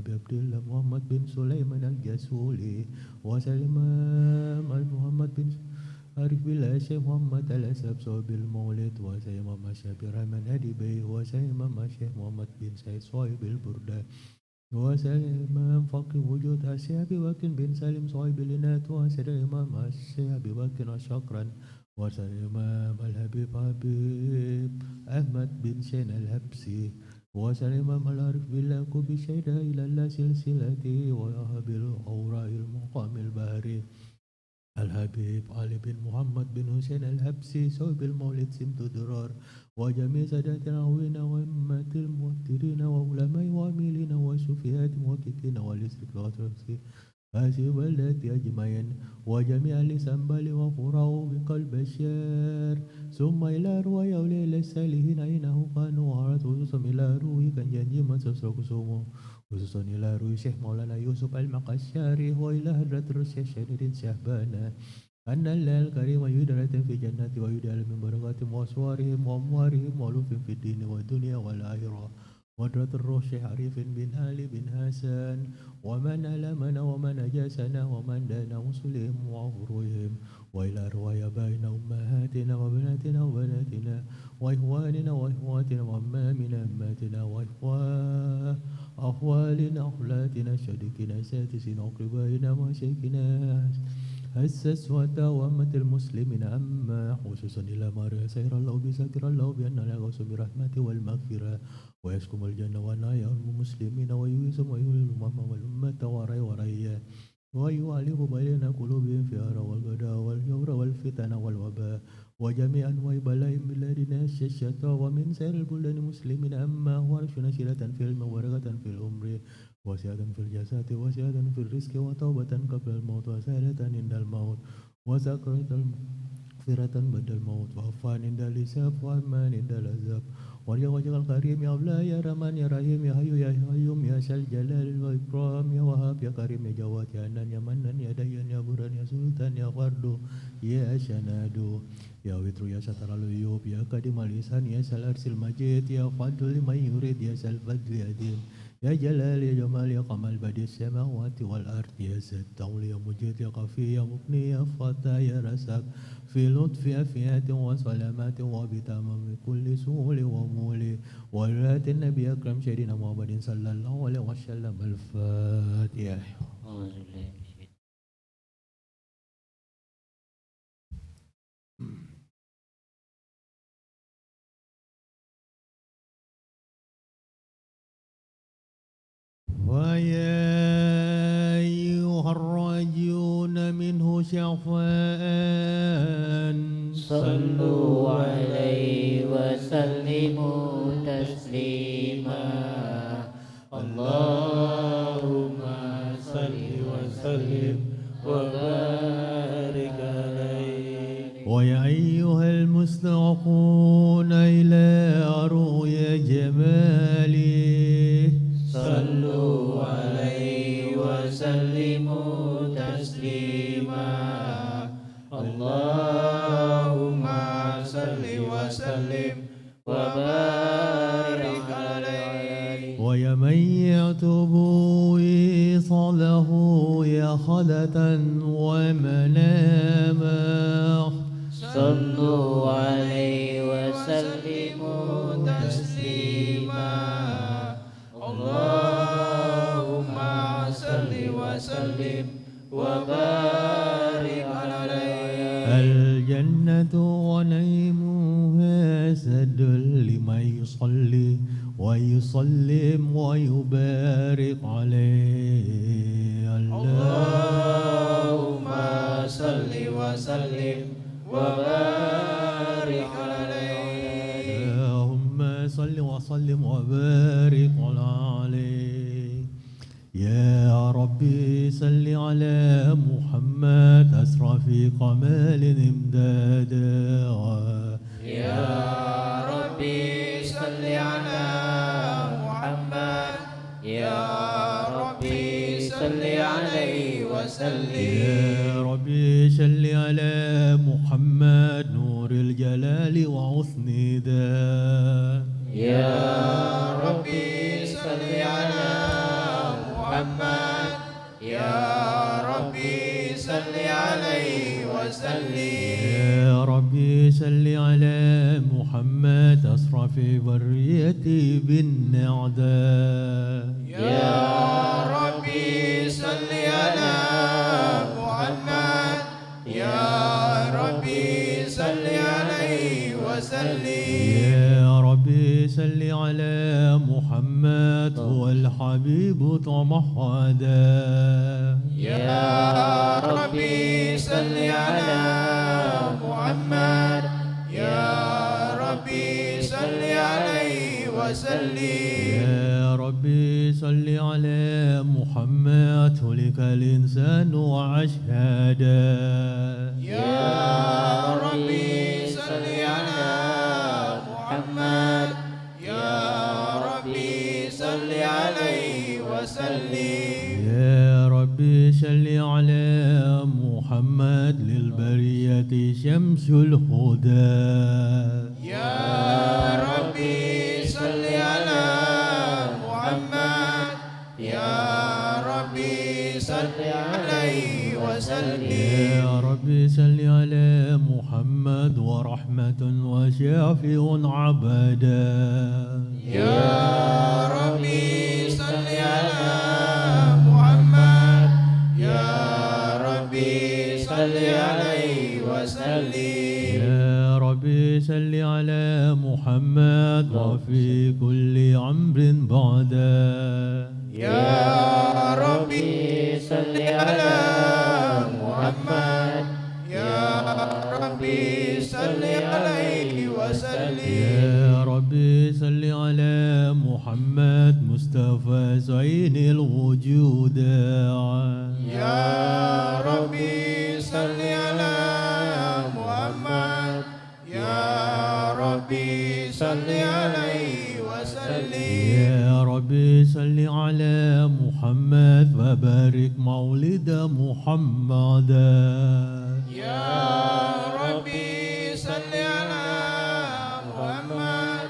أبي عبد الله محمد بن سليمان الجسولي وسلم محمد بن عارف بالله شيخ محمد الأسب صوب المولد وسلم الشيخ الرحمن هدي بيه وسلم الشيخ محمد بن سعيد صاحب البردة وسلم فقه وجود الشيخ أبي بكر بن سالم صاحب الإنات وسلم الشيخ أبي بكر شكرا وسلم الحبيب حبيب أحمد بن شين الهبسي وسلم العارف بالله كوبي شيدا إلى الله سلسلتي ويهب الأوراء المقام البهري الحبيب علي بن محمد بن حسين الهبسي صوب المولد سمت درار وجميع سادات العوين وأمة الموترين وعلماء وعاملين وسفيات محققين والاستقراء هذه بلدة أجمعين وجميع لسنبال وقراه بقلب الشعر ثم إلى رواية وليل السالحين أينه كانوا وعرض خصوصا إلى روي كان جنجي من سسرق سومو خصوصا إلى روي شيخ مولانا يوسف المقشاري وإلى هدرة الشيخ شهيد شهبانا أن الله الكريم يدرة في جنة ويدعى من بركات وأسوارهم وأموارهم وألوف في الدين والدنيا والآخرة ودرة الروح شيخ عريف بن آل بن حسن ومن ألمنا ومن أجاسنا ومن دان مسلم وغروهم وإلى رواية بين أمهاتنا وبناتنا وبناتنا وإخواننا وإخواتنا وأمامنا أماتنا أخوالنا أخلاتنا شريكنا سادسنا أقربائنا وشيكنا هسس وداومة المسلمين أما خصوصا إلى ما سير الله بسكر الله بأن لا غوص برحمته والمغفرة ويسكم الجنة ونايا المسلمين ويوسم ويولي الأمم والأمة وريا ويؤلف بين قلوبهم في أرى والغداء والجور والفتن والوباء وجميع أنواع بلاء بلادنا الشتى ومن سائر البلدان المسلمين أما ورش نشرة في العلم وورقة في الأمر وسعادة في الجسد وسعادة في الرزق وتوبة قبل الموت وسعادة عند الموت وسكرة مغفرة بعد الموت وعفان عند الحساب وأمان عند العذاب ويا وجه الكريم يا الله يا رحمن يا رحيم يا حي يا قيوم يا ذا الجلال والإكرام يا وهاب يا كريم يا جواد يا حنان يا منان يا ديان يا برهان يا سلطان يا فرد يا شناد يا وتر يا ستر العيوب يا قديم اللسان يا ذا العرش المجيد يا فضل من يريد يا ذا الفضل يا دين يا جلال يا جمال يا كمال بديع السماوات والأرض يا ستر يا مجيد يا قفي يا مغني يا فتى يا رزاق في لطف أفيات وسلامات وبتمام كل سهول ومول ولات النبي أكرم سيدنا محمد صلى الله عليه وسلم الفاتحة. ويا أيها الراجون منه شفاء صلوا عليه وسلموا تسليما اللهم صل وسلم وبارك عليه. ويا أيها المستحقون إلى رؤيا جماله صلوا عليه وسلموا تسليما اللهم صل وسلم وبارك عليه. ويا من يتوب إيصاله يخلة ومناما صلوا عليه وسلموا تسليما اللهم صل وسلم وبارك عليه. الجنة ونعيمها سد لمن يصلي ويسلم ويبارك عليه. اللهم صل وسلم وبارك عليه. اللهم صل وسلم وبارك عليه. يا ربي صل على محمد أسرى في كمال إمدادا. يا ربي صل على محمد يا ربي صل عليه وسلم. يا ربي صل على محمد نور الجلال وحسن ذا. يا ربي صل على محمد يا ربي صل عليه وسلم يا ربي صل على محمد أسرى في بريتي بالنعداء يا ربي صل على محمد يا ربي صل عليه وسلم يا ربي صل على محمد هو الحبيب طمحدا يا ربي صل على محمد يا ربي صل عليه وسلم يا ربي صل على محمد هلك الإنسان وعشهدا يا ربي صل على محمد يا ربي صل عليه وسلم يا ربي صل على محمد للبرية شمس الهدى يا ربي صل على محمد يا ربي صل عليه وسلم يا ربي صل على محمد ورحمة وشافع عبدا يا ربي صل على محمد يا ربي صل عليه وسلم يا ربي صل على محمد وفي كل أمر بعدا يا ربي صل على محمد يا ربي صل عليه وسلم يا ربي صل على محمد مصطفى زين الوجود يا ربي صل على محمد يا ربي صل عليه وسلم يا ربي صل على محمد وبارك مولد محمد يا ربي صل على محمد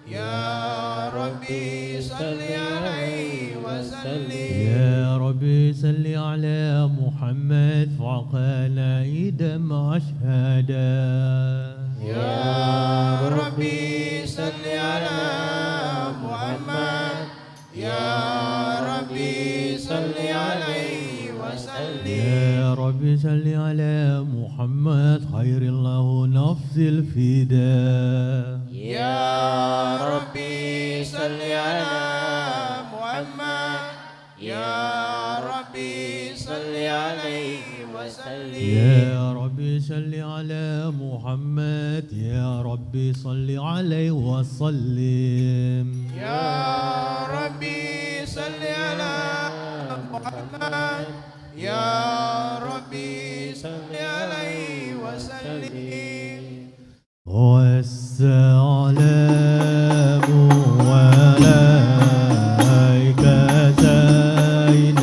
يا ربي صل عليه وسلم يا ربي صل على محمد وقال عيدا مشهدا يا ربي صل على محمد يا ربي صل عليه وسلم يا ربي صل على محمد خير الله نفس الفداء يا ربي صل على محمد يا ربي صل عليه وسلم يا ربي صل على محمد يا ربي صل عليه وسلم يا ربي صل على محمد يا ربي صل عليه وسلم والسلام عليك زين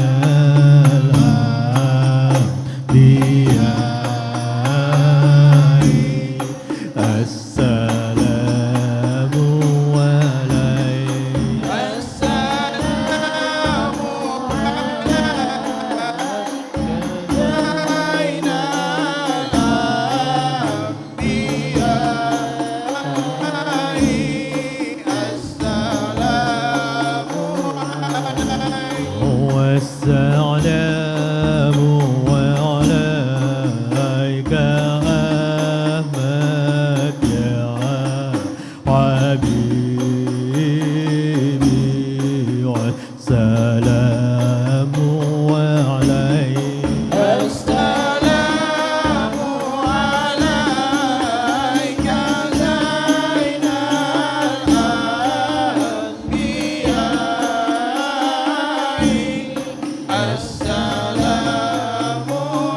الأنبياء السلام عليك السلام والسلام عليك أحمد يا حبيبي والسلام عليك السلام عليك زين الأنبياء السلام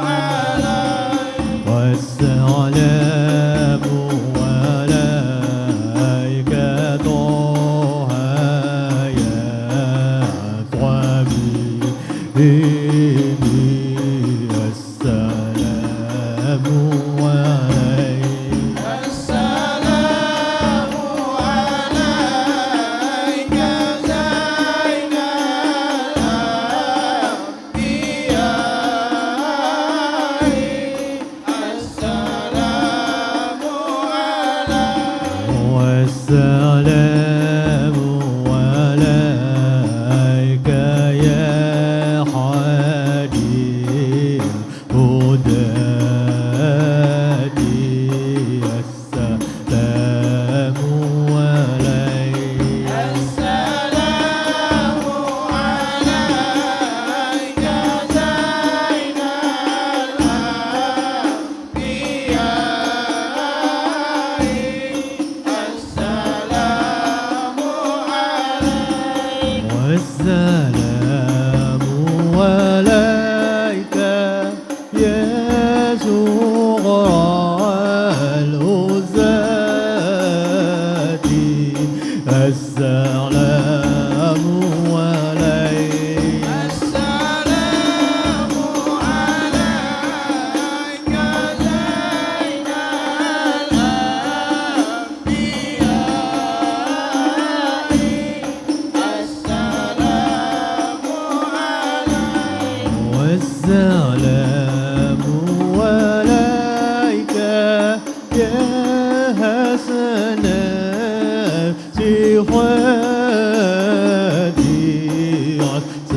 عليك والسلام عليك طه يا حبيبي السلام عليك السلام عليك زين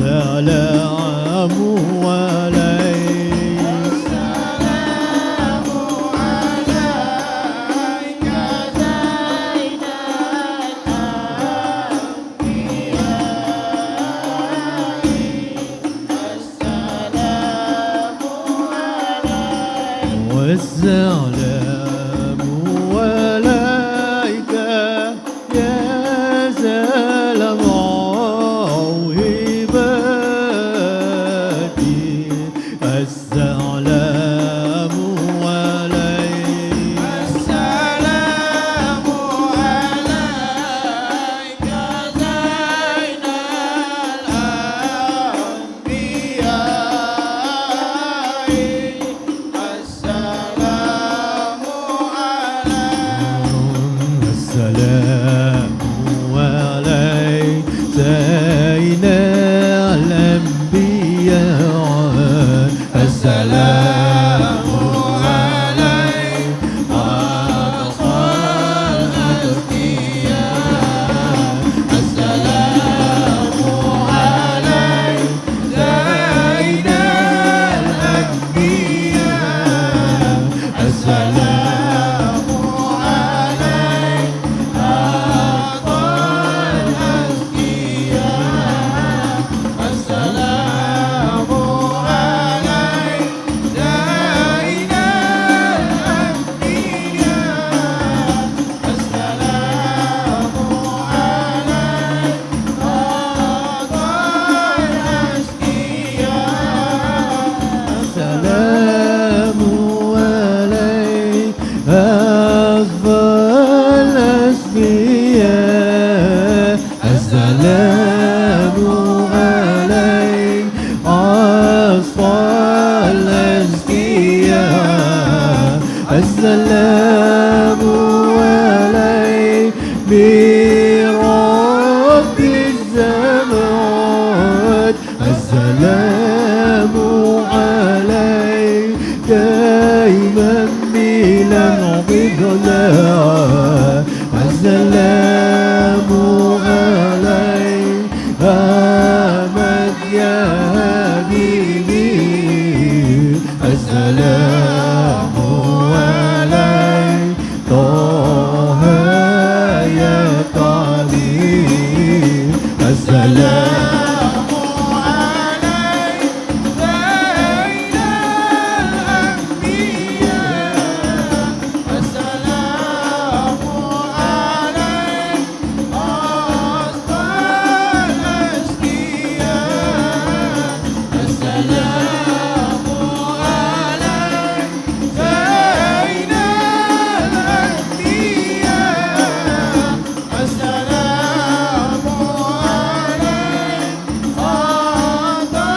السلام عليك السلام عليك زين الأنبياء والسلام عليك يا سلام عهبتي السلام عليك السلام عليك زين الأنبياء السلام عليك السلام عليك زين الأنبياء السلام عليك أتقى الأتقياء السلام عليك زين الأنبياء السلام عليك أتقى الأتقياء السلام عليك زين الأنبياء السلام عليك أتقى الأتقياء السلام عليك أفضل الأسبياء السلام عليك أصفى الأزكياء السلام عليك برب الزمان السلام عليك دائما بلا انقطاع السلام عليك أحمد يا حبيبي السلام عليك طه يا طبيب السلام عليك زين الأنبياء السلام عليك أصفى الأزكياء السلام عليك زين الأنبياء السلام عليك أصفى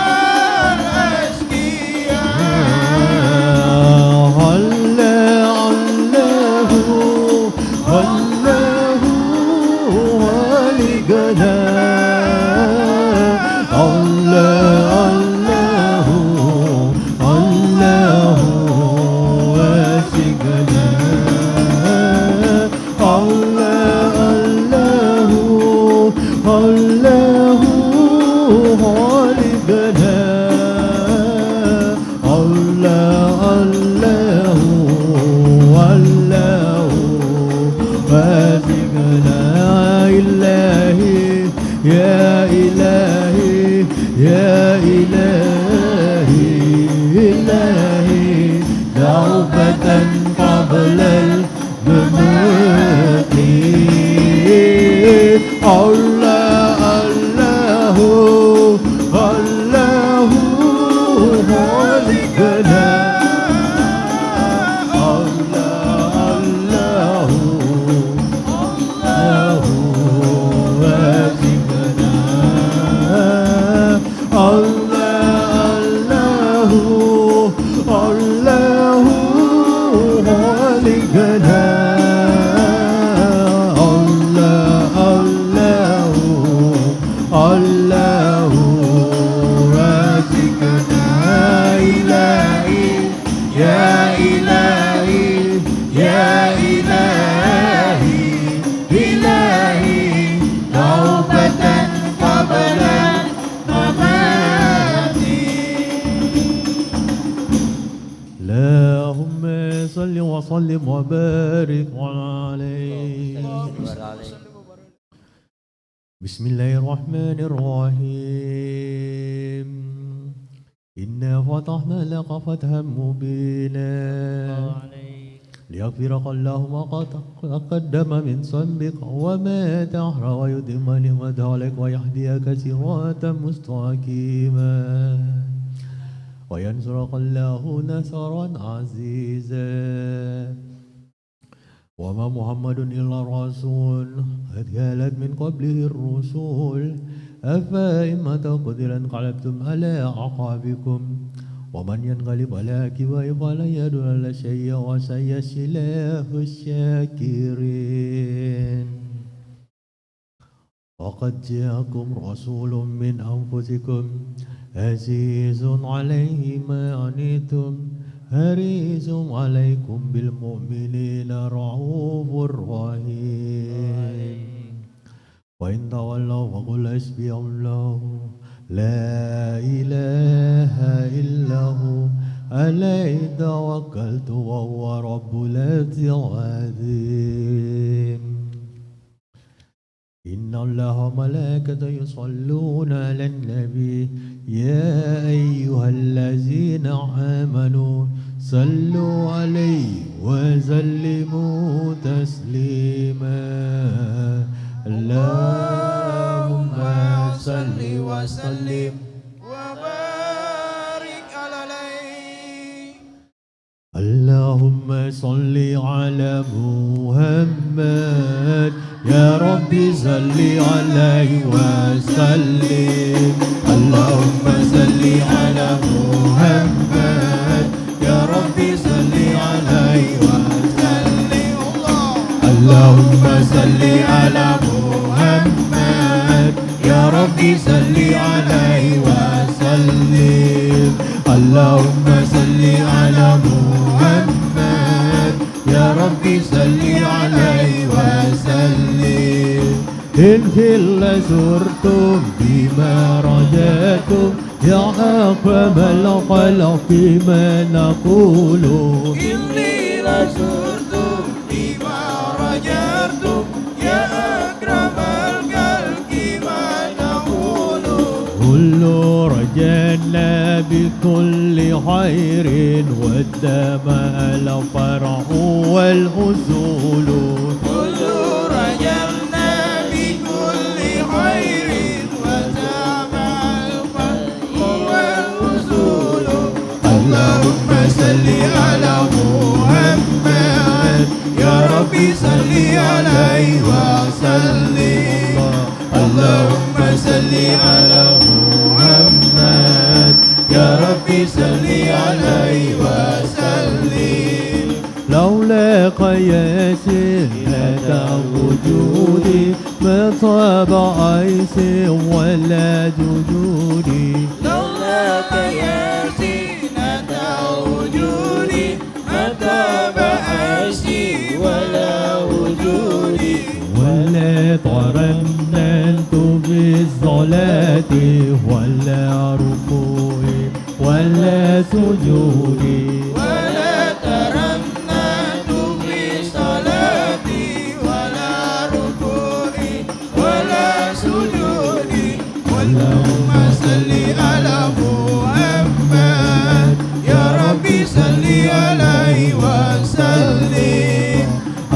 يا إلهي يا إلهي إلهي توبة قبل الممات الله الله الله خالقنا الله الله الله واجبنا الله الله الله خالقنا وسلم وبارك عليه. بسم الله الرحمن الرحيم. إنا فتحنا لك فتحا مبينا ليغفرك الله ما قد تقدم من ذنبك وما تأخر ويتم نعمته عليك ويهديك صراطا مستقيما وينصرك الله نصرا عزيزا. وما محمد إلا رسول قد خلت من قبله الرسل أفإن مات أو قتل انقلبتم على أعقابكم ومن ينقلب على عقبيه فلن يضر شيئا وسيجزي الله الشاكرين. وقد جاءكم رسول من أنفسكم عزيز عليه ما عنتم حريص عليكم بالمؤمنين رؤوف رحيم. وإن تولوا فقل حسبي الله لا إله إلا هو عليه توكلت وهو رب العرش العظيم. إن الله وملائكته يصلون على النبي يا أيها الذين آمنوا صلوا عليه وسلموا تسليما. اللهم صل وسلم وبارك عليه. اللهم صل على محمد يا ربي صل عليه وسلم. اللهم صل على محمد يا ربي صل عليه وسلم. اللهم صل على محمد يا ربي صل عليه وسلم. اللهم صل على محمد يا ربي صل عليه وسلم. إن كلا زرتم بما رجعتم يا أكرم الخلق ما نقول. إني لزرتم بما رجعتم يا أكرم الخلق ما نقول. كل رجعنا بكل خير والدماء الفرح والحزن. كل رجعنا بكل خير وجمع الفرح والحزن. اللهم صل على محمد يا ربي صل عليه وسلم. اللهم صل على محمد يا ربي صل عليه وسلم. لولاك يا سيدة وجودي ما طاب عيسي ولا جدودي. لولاك يا زينة وجودي ما طاب عيشي ولا وجودي. ولا ترننت بالصلاة ولا ركوعي ولا سجودي. ولا ترنمت بصلاتي ولا ركوعي ولا سجودي. اللهم صل على محمد يا ربي صل عليه وسلم.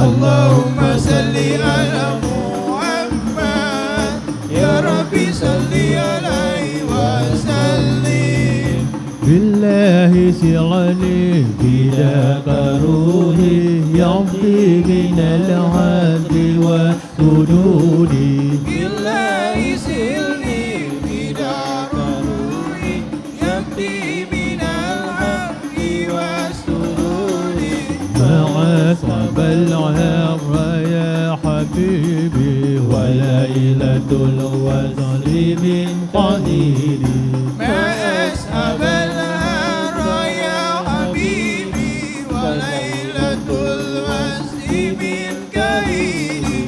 اللهم صل على محمد يا ربي صل عليه وسلم. بالله سرني فداك روحي يمضي من العبد وسجودي. بالله سلني فداك روحي يمضي من الحق والسرور. مع صب العهر يا حبيبي وليلة الوصل من قليلي. ما أسهب الهر يا حبيبي وليلة الوصل من كهيلي.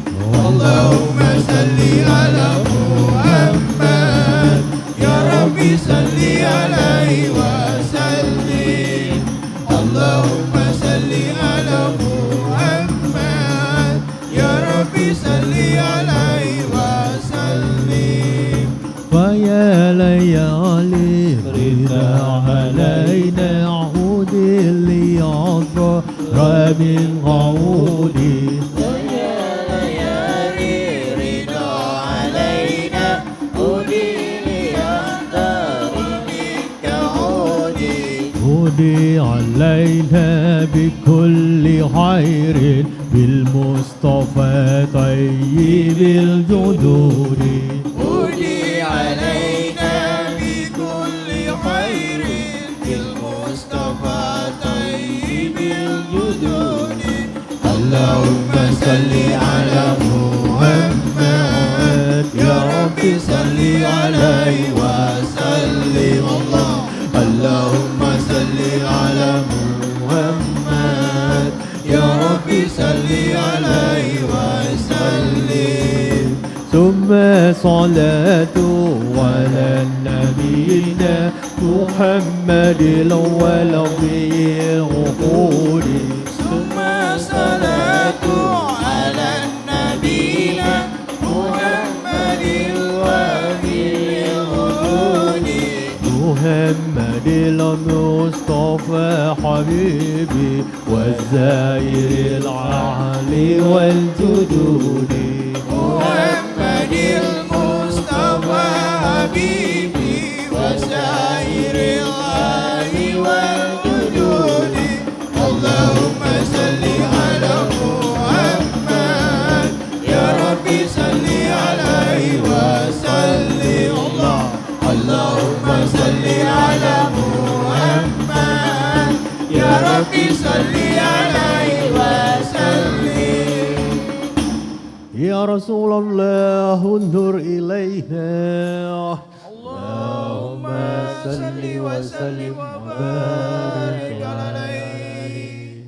اللهم صل على محمد يا ربي صل عليه وسلم. اللهم صل على الليالي رضا علينا عود ليعطر من عودي عودي علينا بكل خير بالمصطفى طيب الجدود عودي علينا بكل خير بالمصطفى طيب الجدود اللهم صل على محمد يا رب صل عليه وسلم اللهم صل على محمد يا رب صل عليه وسلم ثم صلاة على نبينا محمد الأول في العقود ثم صلاة على نبينا محمد وفي الوجود محمد المصطفى حبيبي والزائر العالي والجدود محمد المصطفى حبيبي وسائر الآل والجدود اللهم صل على محمد يا ربي صل عليه وسلم اللهم صل على محمد يا ربي صل عليه وسلم يا رسول الله انظر إلينا اللهم صل وسلم وبارك عليه.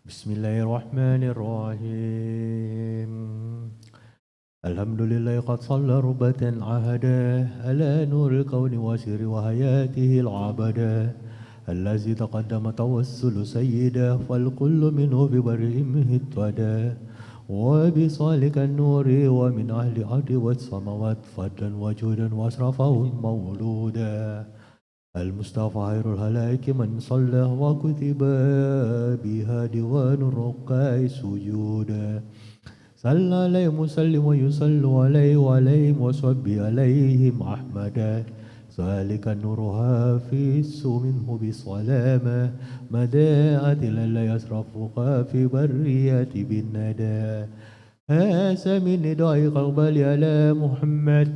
بسم الله الرحمن الرحيم الحمد لله قد صلى ربة عهدا على نور الكون وسر وحياته العبدا الذي تقدم توسل سيدا فالكل منه ببرئ اهتدى وبصالك النور ومن أهل الأرض والسماوات فضلا وجودا وأشرفه مولودا المصطفى خير الهلائك من صلى وكتب بها ديوان الرقاء سجودا صلى عليهم وسلم ويصلى عليه وعليهم وصحبه عليهم أحمدا ذلك النور حافظ منه بسلامة مداءة لا يصرفك في برية بالندى هذا من نداء قلبي على محمد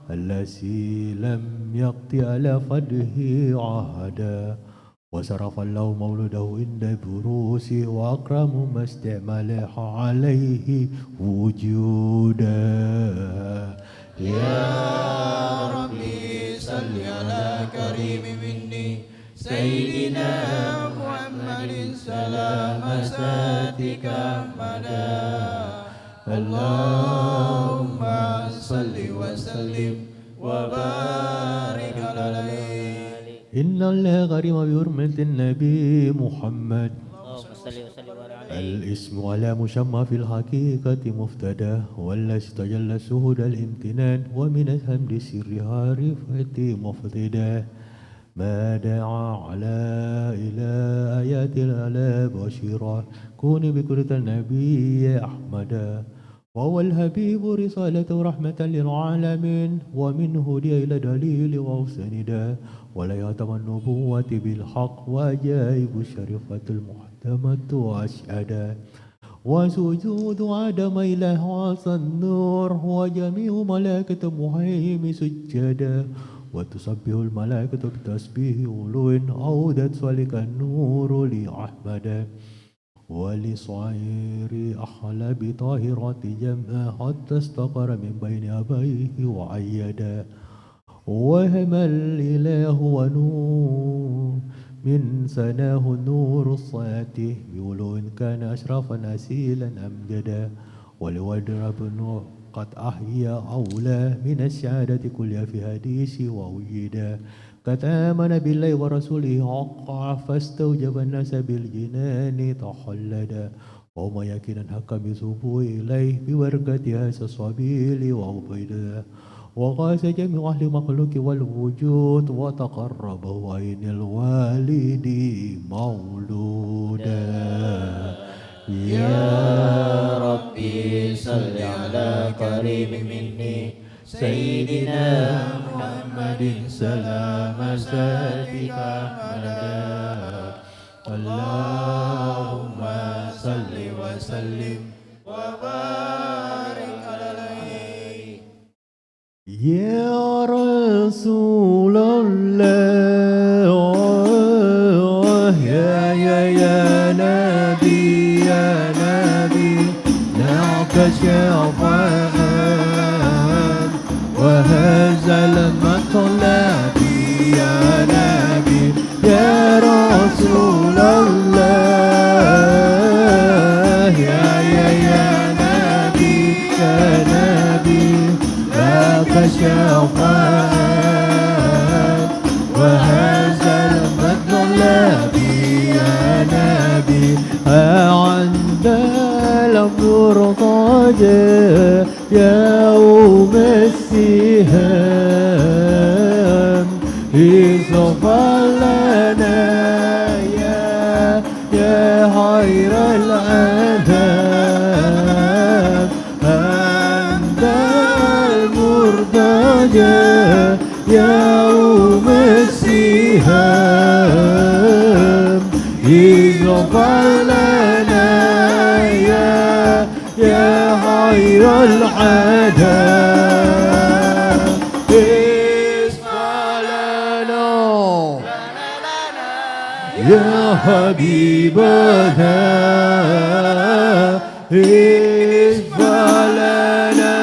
الذي لم يقض على فده عهدا وصرف الله مولده عند بروس وأكرم ما استعمل عليه وجودا يا ربي صل على كريم مني سيدنا محمد سلام ساتك مدى اللهم صل وسلم وبارك عليه إن الله غريم بحرمة النبي محمد الاسم على مسمى في الحقيقة مفتدى والذي تجلى شهود الامتنان ومن الحمد سرها رفعة مفضدا ما دعا على إلى آيات الألا بشيرا كوني بكرة النبي أحمدا وهو الحبيب رسالة رحمة للعالمين ومن هدي إلى دليل وسندا ولا يتم النبوة بالحق وجائب الشريفة المحتمة وأشهدا وسجود عدم إله عصى النور وجميع ملائكة مهيم سجدا وتسبح الملائكة بتسبيح علو عودت ذلك النور لأحمد ولصعير أحلى بطاهرة جمع حتى استقر من بين أبيه وعيدا وهم الإله ونور من سناه النور الصاتي بولو كان أشرفا أسيلا أمجدا ولودرب النور قد أحيا أولى من السعادة كلها في حديث ووجدا قد آمن بالله ورسوله حقا فاستوجب الناس بالجنان تخلدا وما يكن حقا بثوبه إليه ببركة هذا الصبيل وعبيده وغاث جميع أهل المخلوق والوجود وتقربه عين الوالد مولودا يا ربي صل على كريم مني سيدنا محمد سلام سلبك مددا اللهم صل وسلم وبارك عليه يا رسول الله يا نبي لك شفاعة وهذا المطلب يا نبي يا رسول الله يا نبي لك شفاعة وهذا المطلب يا نبي عند المرتجى يوم السهام اصفى لنا يا خير العذاب عند المرتجى يوم السهام اصفى لنا يا خير العذاب اصفى لنا يا حبيبنا اصفى لنا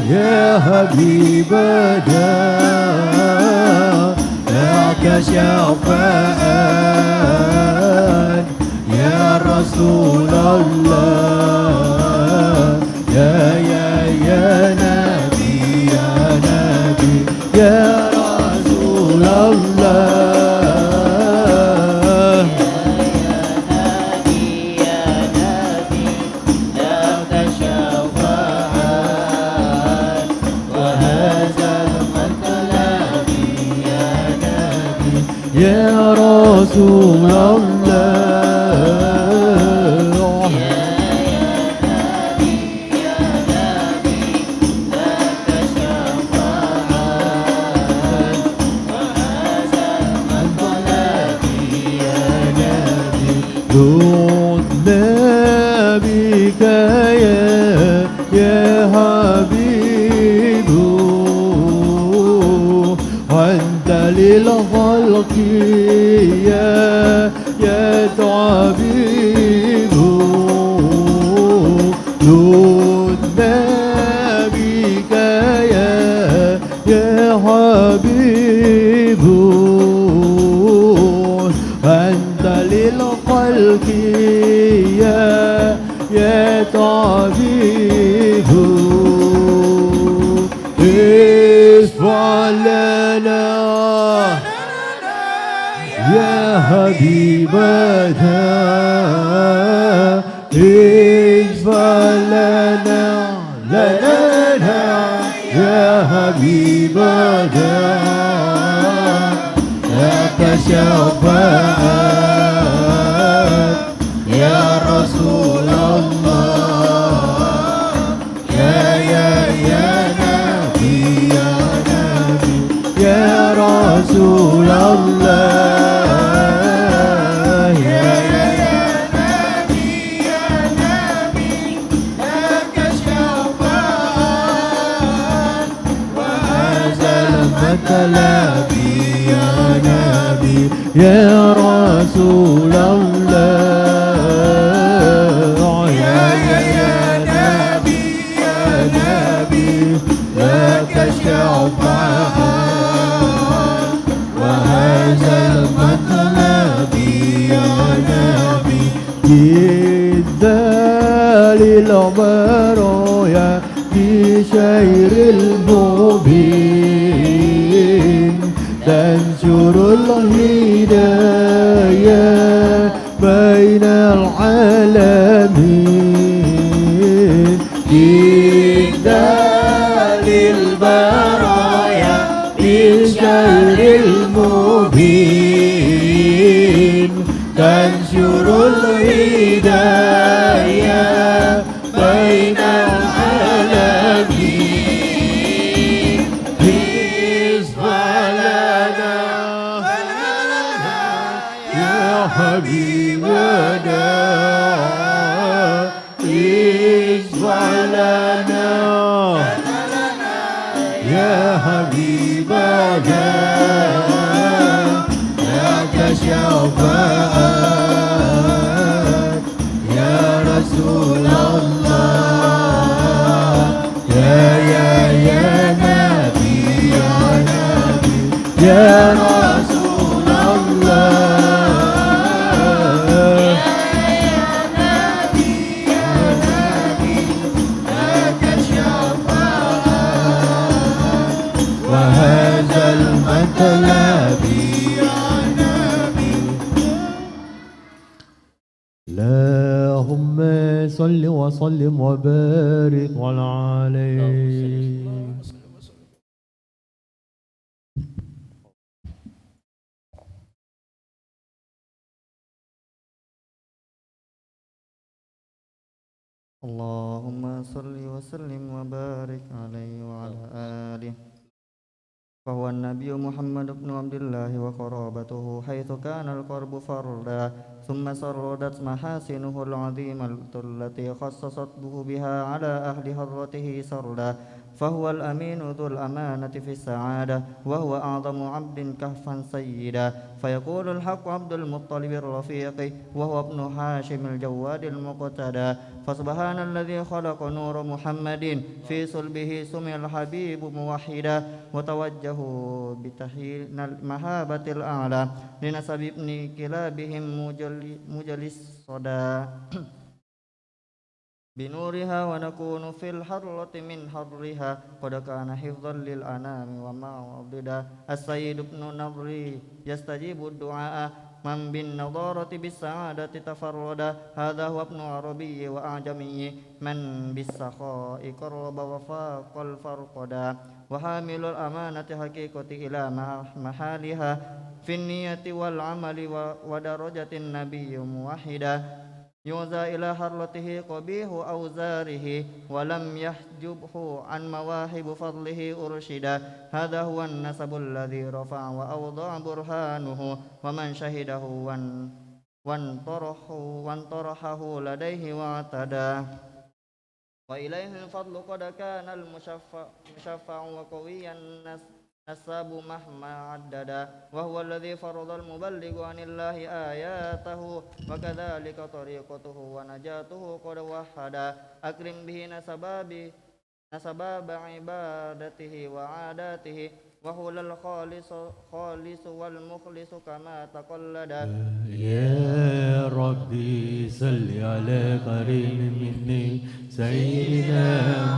يا حبيبنا لك شفاعة يا رسول الله يا نبي يا رسول الله يا نبي لك شفاعة وهذا المطلب يا نبي يا رسول الله دعنا بك يا حبيب وأنت للخلق يا طبيب دعنا بك يا حبيب أنت للخلق يا طبيب اشفع لنا يا حبيبنا اشفع لنا يا حبيبنا لك شفاعة يا رسول الله يا نبي يا رسول الله يا نبي لك شفاعة وهذا المطلب يا نبي يا رسول الله يا نبي لك شفاعة وهذا المطلب يا نبي إذا للبرايا في شير المبين تنشر الهداية بين العالمين إبدال البرايا بالشر المبين تنشر الهداية بين العالمين اصفى لنا يا حبيبنا اصفى لنا يا حبيبنا لك شفاعة يا رسول الله يا نبي يا رسول الله وهذا المطلب يا نبي اللهم صل وسلم وبارك عليه اللهم صل وسلم وبارك عليه وعلى آله فهو النبي محمد بن عبد الله وقرابته حيث كان القرب فردا ثم سردت محاسنه العظيمة التي خصصته بها على أهل حضرته سردا فهو الأمين ذو الأمانة في السعادة وهو أعظم عبد كهفا سيدا فيقول الحق عبد المطلب الرفيق وهو ابن هاشم الجواد المقتدى فسبحان الذي خلق نور محمد في صلبه سمي الحبيب موحدا وتوجه بتحيين المهابة الأعلى لنسب ابن كلابهم مجلس الصدى بنورها ونكون في الحرة من حرها قد كان حفظا للأنام ومعضدا السيد ابن نظري يستجيب الدعاء من بالنظارة بالسعادة تفردا هذا هو ابن عربي وأعجمي من بالسخاء قرب وفاق الفرقدا وحامل الأمانة حقيقة إلى محالها في النية والعمل ودرجة النبي موحدا يوزى إلى حرته قبيح أوزاره ولم يحجبه عن مواهب فضله أرشدا هذا هو النسب الذي رفع وأوضع برهانه ومن شهده وانطرحه لديه واعتدى وإليه الفضل قد كان المشفع وقويا نساب مهما عددا وهو الذي فرض المبلغ عن الله آياته وكذلك طريقته ونجاته قد وحدا أكرم به نسباب عبادته وعاداته وهو الخالص والمخلص كما تقلدا يا ربي صل على كريم مني سيدنا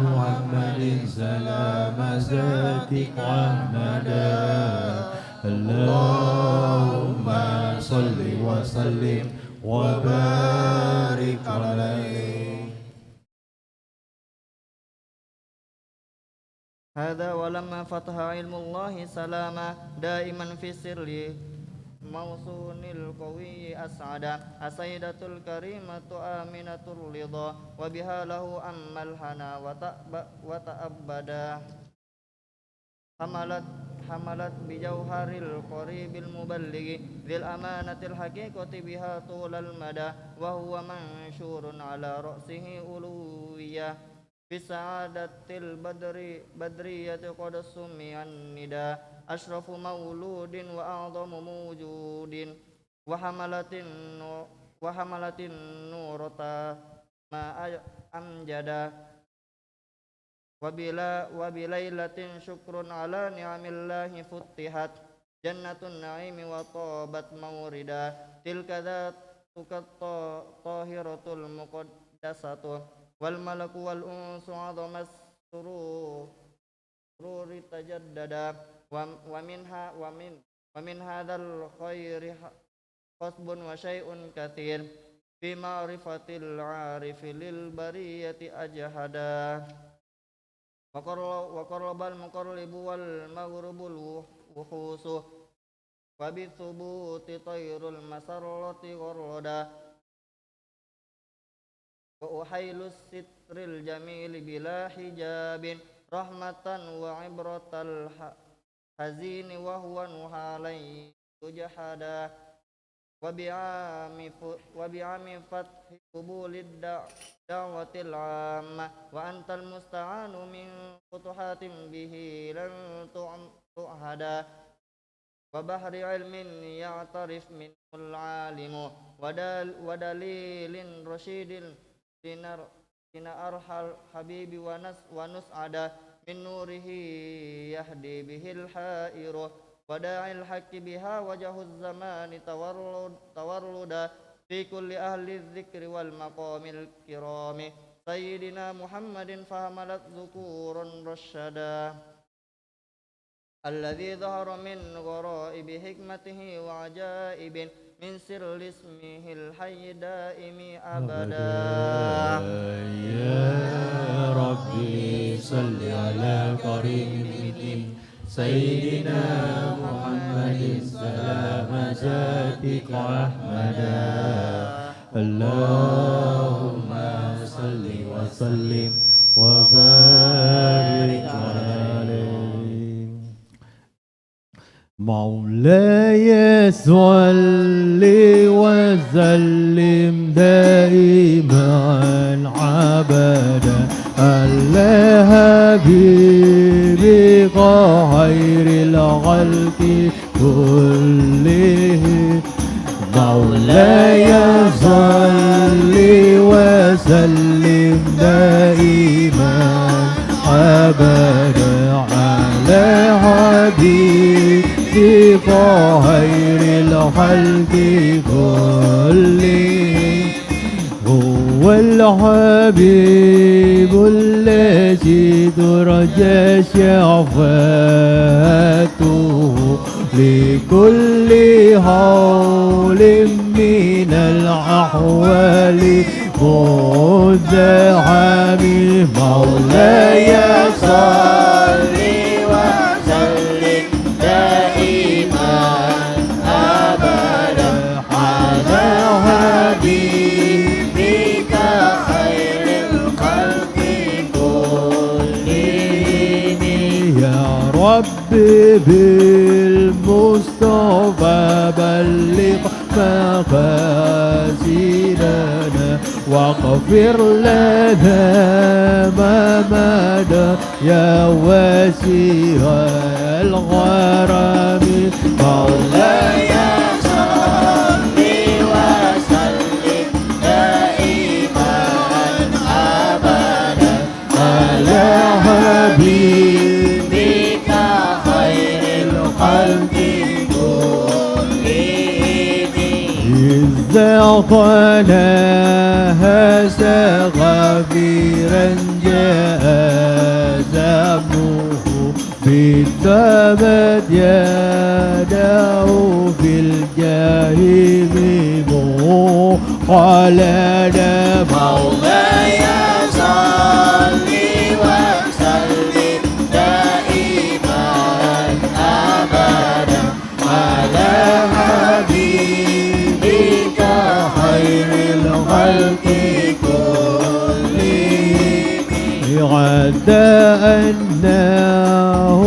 محمد سلام ذاتك محمدا اللهم صل وسلم وبارك عليه هذا ولما فتح علم الله سلاما دائما في السر موصون القوي أسعدا السيدة الكريمة آمنة الرضا وبها له أما الحنا وتأبدا حملت بجوهر القريب المبلغ ذي الأمانة الحقيقة بها طول المدى وهو منشور على رأسه ألوية في سعادة البدرية قد سمي الندى أشرف مولود وأعظم موجود وحملت النورة ما أمجدا وبليلة شكر على نعم الله فتحت جنة النعيم وطابت موردا تلك ذاتك الطاهرة المقدسة والملك والأنس عظم السرور تجددا ومن هذا الخير قصب وشيء كثير بمعرفة العارف للبرية أجهدا وقرب المقرب والمغرب الوحوس وبثبوت طير المسرة غردا وأحيل الستر الجميل بلا حجاب رحمة وعبرة الحزين وهو نهالي جحدا وبعام فتح قبول الدعوة العامة وأنت المستعان من فتوحات به لن تعهدا وبحر علم يعترف منه العالم ودليل رشيد لنرحى الحبيب ونسعد من نوره يهدي به الحائر وداعي الحق بها وجه الزمان توردا في كل أهل الذكر والمقام الكرام سيدنا محمد فهملت ذكورا رشدا الذي ظهر من غرائب حكمته وعجائب من سر اسمه الحي دائم أبدا يا ربي صل على كريم الدين سيدنا محمد سلام ذاتك أحمدا اللهم صل وسلم وبارك عليه مولاي صل وسلم دائما عبدا على حبيبك خير الخلق كلهم مولاي صل وسلم دائما أبدا على حبيبك خير الخلق كلهم هو الحبيب الذي ترجى شفاعته لكل حول من الأحوال مزدحم مولاي صل وسلم دائما أبدا على حبيبك خير الخلق كلهم يا رب بالمصطفى بلغ مقاصدنا واغفر لنا ما مدى يا واسع الغرام مولاي صل وسلم دائما أبدا على حبيبك خير الخلق إذا قناها غفيرا جاء زمنه بالتمت يداه في الجحيم مخلدا مولاي صل وسلم دائما أبدا على حبيبك خير الخلق كلهم غدا أنه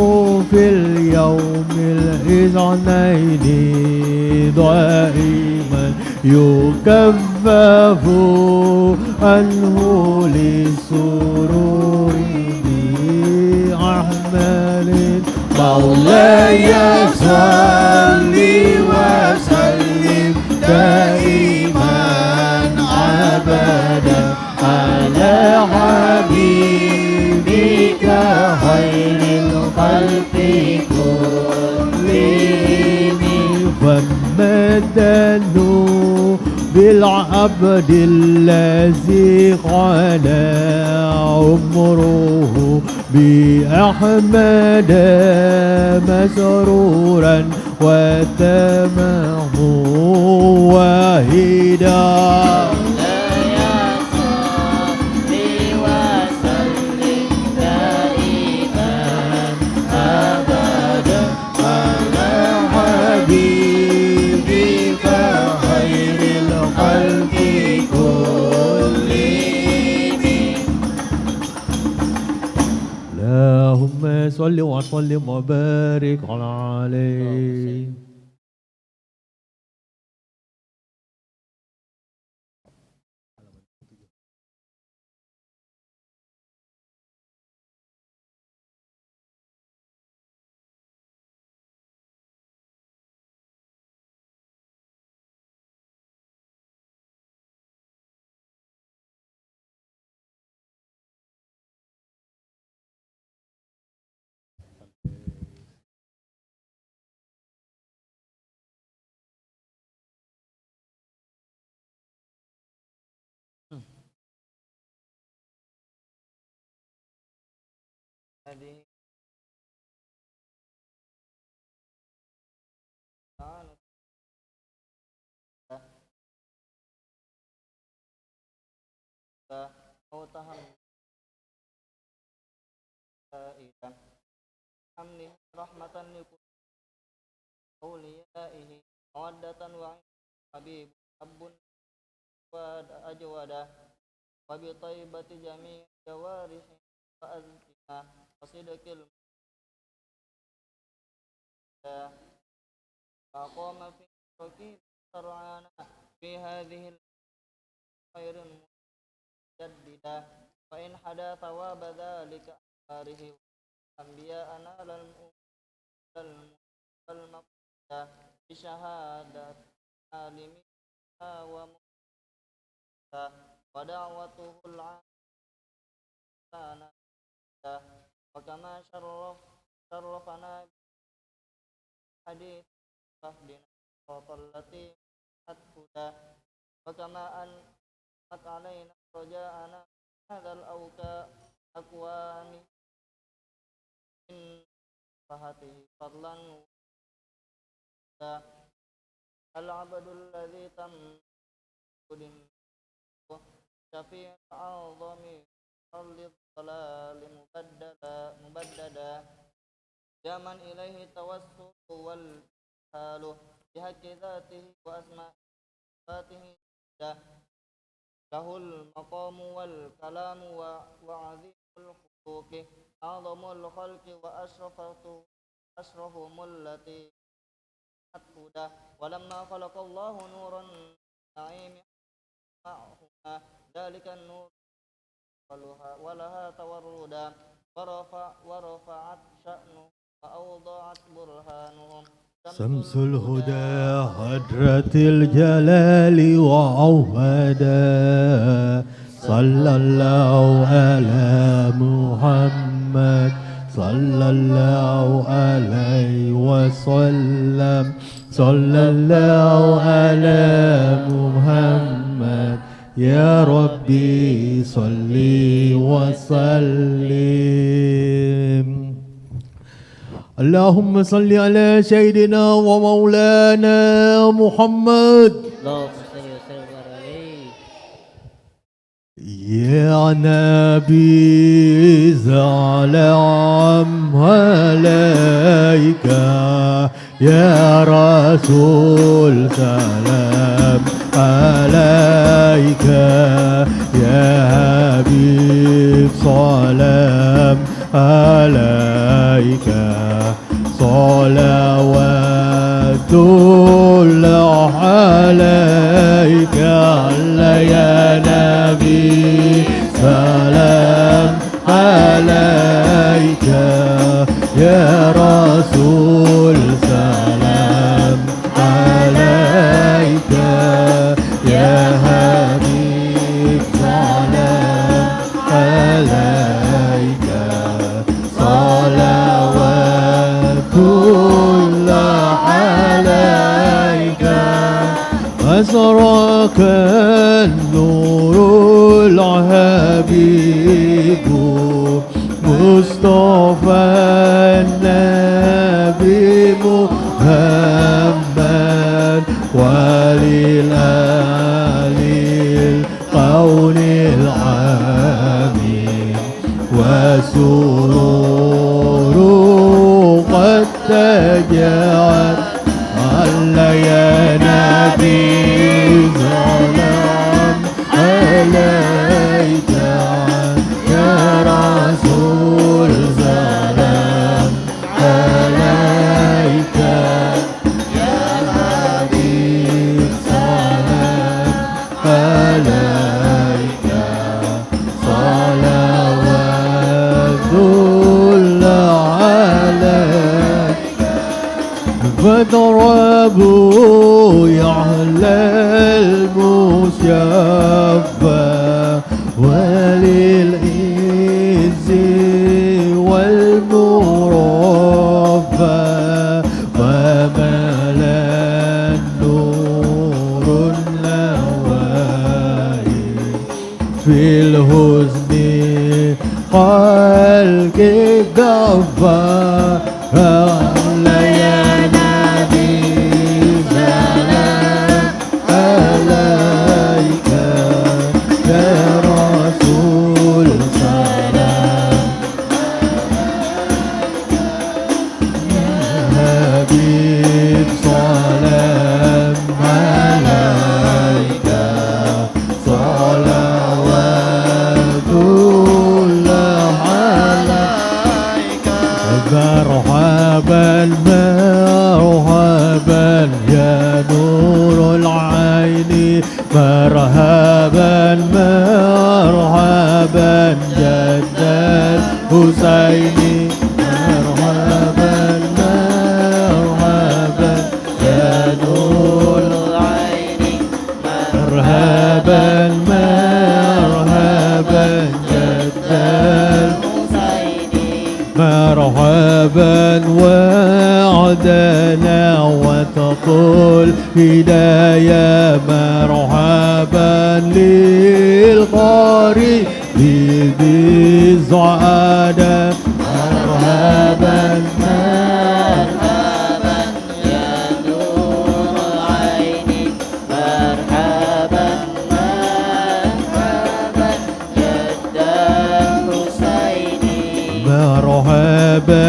في اليوم الاثنين دائما يكفف عنه للسرور بأحمل مولاي صل وسلم دائما أبدا على حبيبك خير الخلق كلهم فمدنوا بالعبد الذي قال عمره بأحمد مسرورا وتمه واحدا اللهم صل وسلم وبارك عليه. هذه أو تهم إلى حمله رحمة لكل أوليائه مودة وعين حبيب أب وأجودا وبطيبة جميع جوارح وأزكنا وصدق فقام في الركيب سرعانا في هذه الخير المجددة فإن حدا ثواب ذلك أنواره أنبياءنا للمقصد بشهادة عالمنا ومقصد ودعوته العامة وكما شرفنا حديث فهدنا الصراط التي هدى وكما أنعمت علينا رجاءنا هذا الأكوان من صحته فضلا العبد الذي تم شفيع الأعظم صل الضلال مبددا جاما إليه التوسل والحال بحق ذاته وأسماء صفاته له المقام والكلام وعظيم الخلق أعظم الخلق وأشرفهم التي هدى ولما خلق الله نور النعيم معهما ذلك النور ولها توردا ورفعت شأنه وأوضعت برهانهم شمس الهدى حضرة الجلال وعودا صلى الله على محمد صلى الله عليه وسلم صلى الله على محمد يا ربي صل وسلم. اللهم صل على سيدنا ومولانا محمد يا نبي سلام عليك يا رسول سلام عليك يا حبيب سلام عليك صلوات الله عليك يا نبي سلام عليك يا رسول سلام عليك يا حبيب سلام عليك صلوات الله عليك أسرك النور الحبيب مصطفى النبي محمد وللآل القول العامين وسرور قد تجعل على يا نبي سلام عليك يا رسول أبو يعلى المشفى وللعز والمرفى وملا النور اللوائي في الحزن خلق الدفا يا نبي سلام عليك يا رسول سلام يا حبيب سلام عليك صلوات الله عليك مرحبا مرحبا يا نور العين مرحبا مرحبا جد الحسين مرحبا مرحبا يا نور العين مرحبا مرحبا جد الحسين مرحبا وعدنا وتقول هدايا مرحبا للقارئ بالسعادة مرحبا مرحبا يا نور العين مرحبا مرحبا جد الحسين مرحبا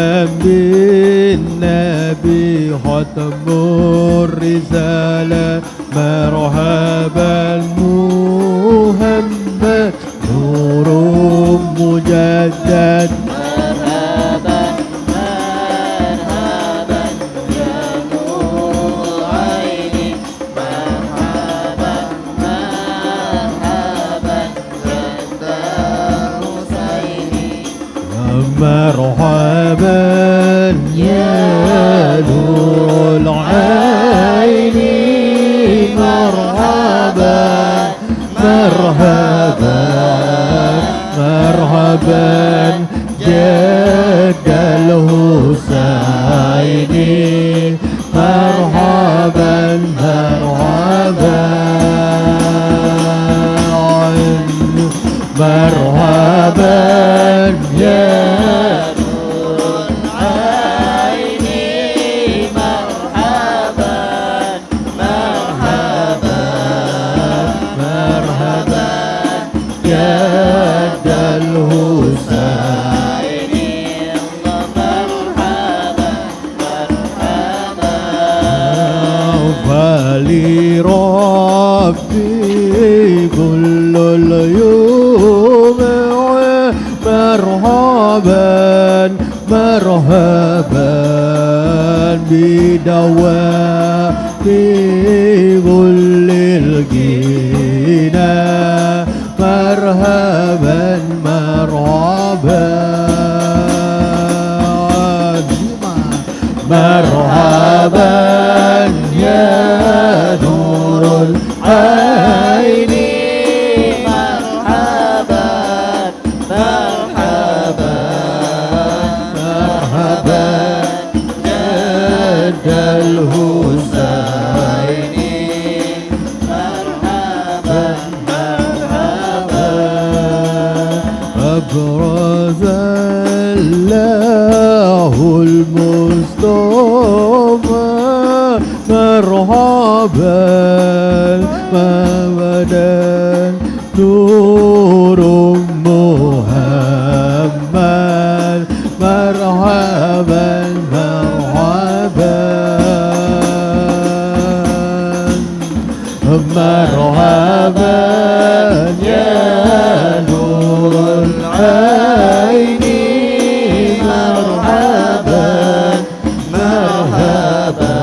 بالنبي ختم الرسالة مرحبا محمد نور مجدد مرحبا مرحبا يا نور العين مرحبا مرحبا جد الحسين مرحبا يا نور العين مرحبا مرحبا مرحبا جد الحسين مرحبا مرحبا مرحبا يا نور العين مرحبا مرحبا مرحبا جد الحسين مرحبا مرحبا فلربي كل اليوم مرحبا مرحبا بدوام كل الجنة مرحبا مرحبا مرحبا يا نور العين مرحبا مرحبا مرحبا جد الحسين مرحبا مرحبا أبرز الله المصطفى مرحبا ما بدا نور محمد مرحبا مرحبا مرحبا يا نور العين مرحبا مرحبا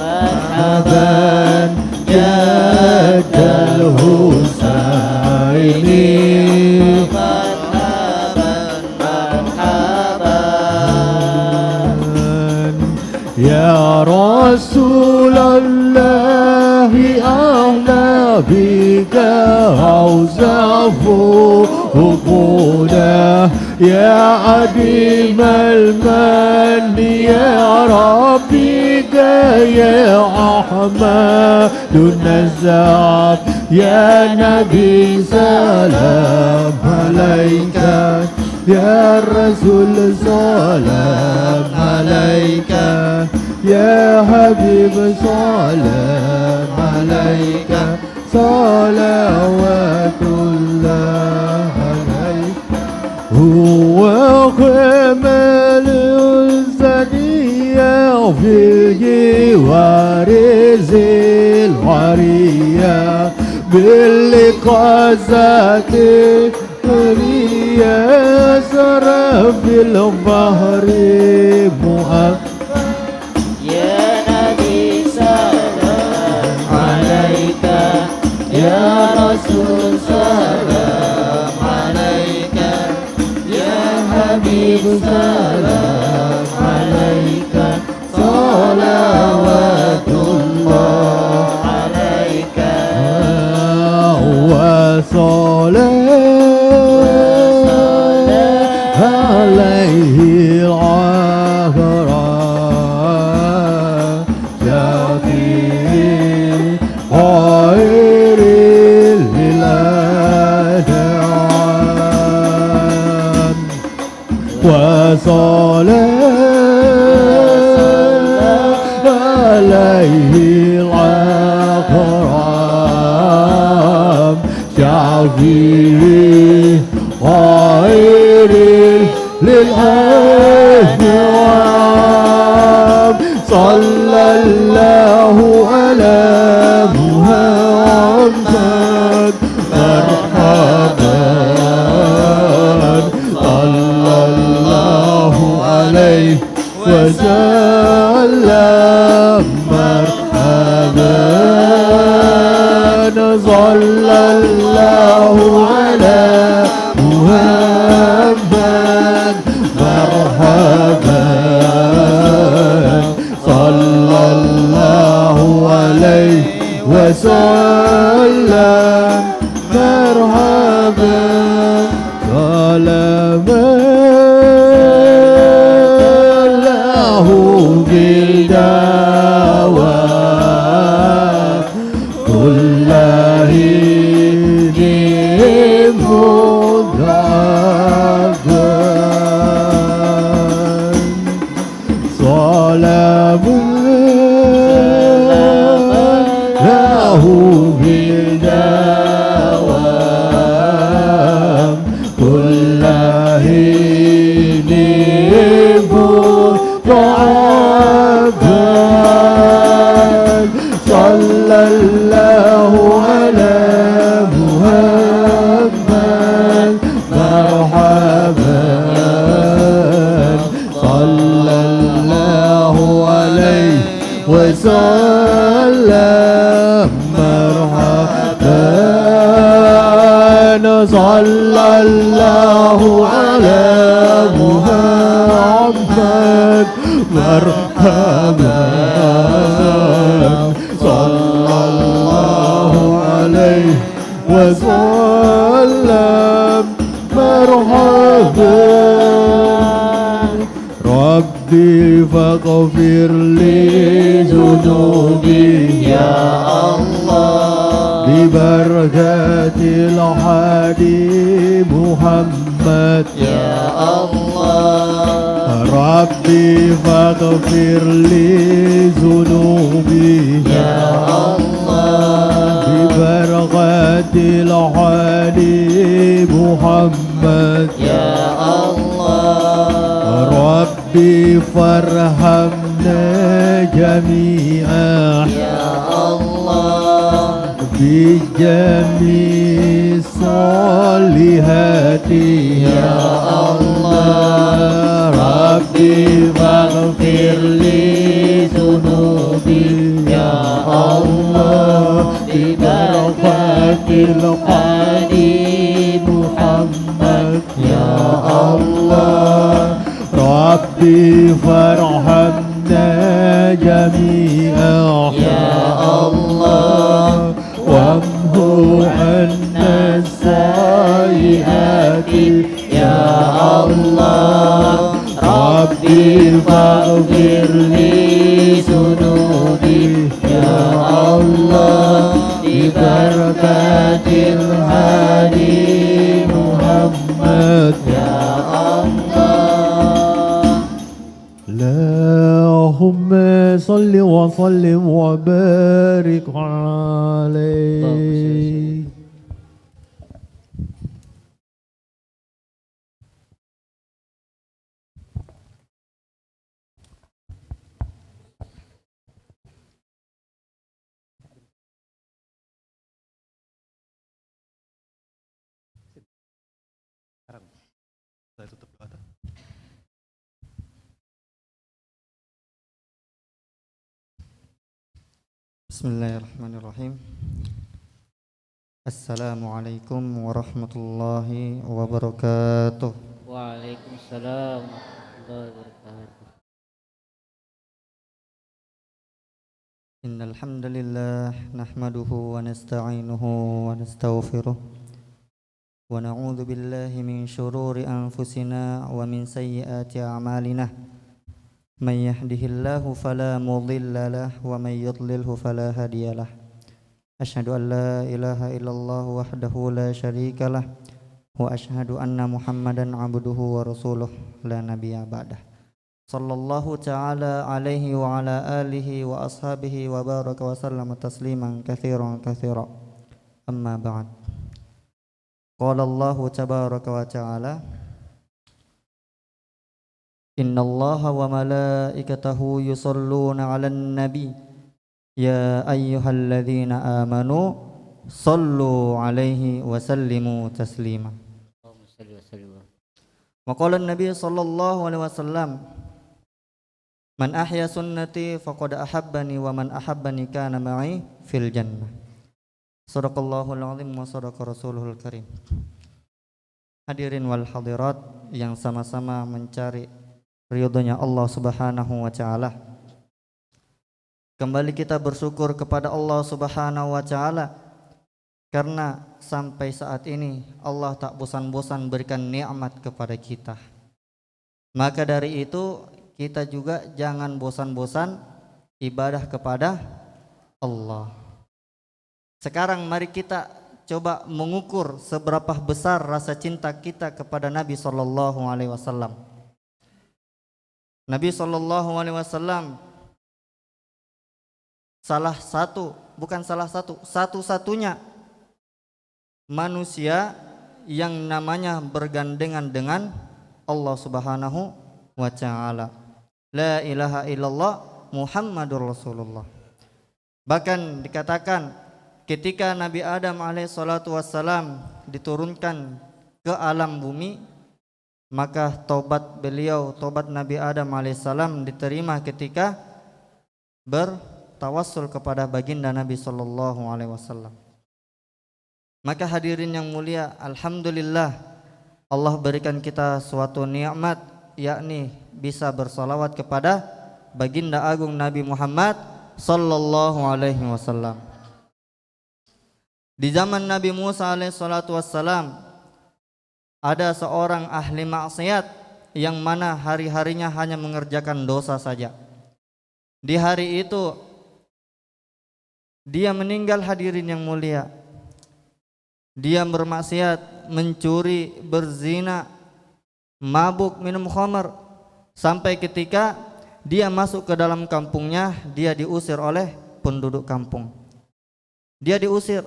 مرحبا جد الحسين مرحبا مرحبا يا رب رسول الله أهلا بك أوصاف حبنا يا عديم المن يا ربك يا أحمد النزاب يا نبي سلام عليك يا رسول سلام عليك يا حبيب سلام عليك صلوات الله عليك هو كمال الزنية في الجوار ذي العرية بالقزات الرية سرى في البحر مؤخر يا نبي سلام عليك يا رسول سلام عليك يا حبيب سلام عليك صلوات الله عليك وصلاة عليه العهرة شفيع خير الأنعام وصلاة عليه الأكرام شفيع خير للأنعام صلى الله على محمد مرحبا صلى الله عليه وسلم مرحبا صلى الله على محمد مرحبا صلى الله عليه وسلم مرحبا سلاما له بالدوام كل حين مذهبا سلام له بالدوام كل حين مذهبا صلى الله على محمد مرحبا صلى الله عليه وسلم مرحبا صلى الله على محمد مرحبا صلى الله عليه وسلم مرحبا ربي فاغفر لي ذنوبي يا الله ببركة الهادي محمد يا الله ربي فاغفر لي ذنوبي يا الله ببركة الهادي محمد يا الله ربي فارحمنا جميعا يا الله بجميع الصالحات يا الله ربي فاغفر لي ذنوبي يا الله ببركة الهادي محمد يا الله ربي فارحمنا جميعا ربي فاغفر لي ذنوبي يا الله ببركة الهادي محمد يا الله. اللهم صل وسلم وبارك عليه. Bismillahirrahmanirrahim. Assalamualaikum warahmatullahi wabarakatuh. Waalaikumsalam warahmatullahi wabarakatuh. Innal hamdalillah nahmaduhu wa nasta'inuhu wa nastaghfiruh wa na'udzu billahi min shururi anfusina wa min sayyiati a'malina. Man yahdihillahu fala mudilla lahu wa man yudlilhu fala hadiyalah. Asyhadu an la ilaha illallah wahdahu la syarikalah wa asyhadu anna Muhammadan abduhu wa rasuluh la nabiyya ba'dah. Sallallahu ta'ala alaihi wa ala alihi wa ashabihi wa baraka wa sallama tasliman katsiran katsira. Amma ba'd. Qala Allah tabaraka wa ta'ala Inna allaha wa malaikatahu yusalluna 'alan nabi ya ayyuhalladzina amanu sallu 'alaihi wa sallimu taslima. Wa qala an-nabi sallallahu alaihi wasallam man ahya sunnati faqad ahabbani wa man ahabbani kana ma'i fil jannah. Shadaqallahul 'azim wa shadaqa rasuluhul karim. Hadirin wal hadirat yang sama-sama mencari ridhonya Allah Subhanahu wa ta'ala. Kembali kita bersyukur kepada Allah Subhanahu wa ta'ala karena sampai saat ini Allah tak bosan-bosan berikan nikmat kepada kita. Maka dari itu kita juga jangan bosan-bosan ibadah kepada Allah. Sekarang mari kita coba mengukur seberapa besar rasa cinta kita kepada Nabi sallallahu alaihi wasallam. Nabi sallallahu alaihi wasallam satu-satunya manusia yang namanya bergandengan dengan Allah Subhanahu wa ta'ala. La ilaha illallah Muhammadur Rasulullah. Bahkan dikatakan ketika Nabi Adam alaihissalatu wassalam diturunkan ke alam bumi, maka tobat Nabi Adam alaihissalam diterima ketika bertawassul kepada baginda Nabi sallallahu alaihi wasallam. Maka hadirin yang mulia, alhamdulillah Allah berikan kita suatu nikmat, yakni bisa bersalawat kepada baginda agung Nabi Muhammad sallallahu alaihi wasallam. Di zaman Nabi Musa alaihissalatu wassalam ada seorang ahli maksiat yang mana hari-harinya hanya mengerjakan dosa saja. Di hari itu dia meninggal, hadirin yang mulia. Dia bermaksiat, mencuri, berzina, mabuk, minum khamar, sampai ketika dia masuk ke dalam kampungnya, dia diusir oleh penduduk kampung. Dia diusir.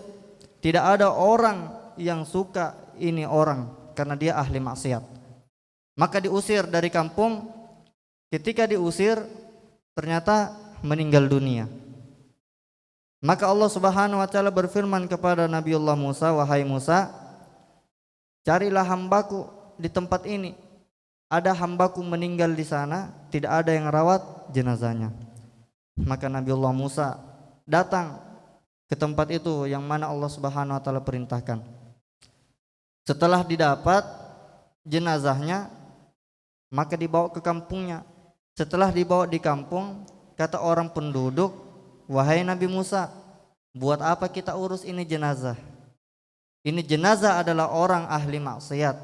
Tidak ada orang yang suka ini orang karena dia ahli maksiat. Maka diusir dari kampung. Ketika diusir ternyata meninggal dunia. Maka Allah Subhanahu wa ta'ala berfirman kepada Nabiullah Musa, wahai Musa, carilah hambaku di tempat ini. Ada hambaku meninggal di sana, tidak ada yang rawat jenazahnya. Maka Nabiullah Musa datang ke tempat itu yang mana Allah Subhanahu wa ta'ala perintahkan. Setelah didapat jenazahnya, maka dibawa ke kampungnya. Setelah dibawa di kampung, kata orang penduduk, wahai Nabi Musa, buat apa kita urus ini jenazah? Ini jenazah adalah orang ahli maksiat.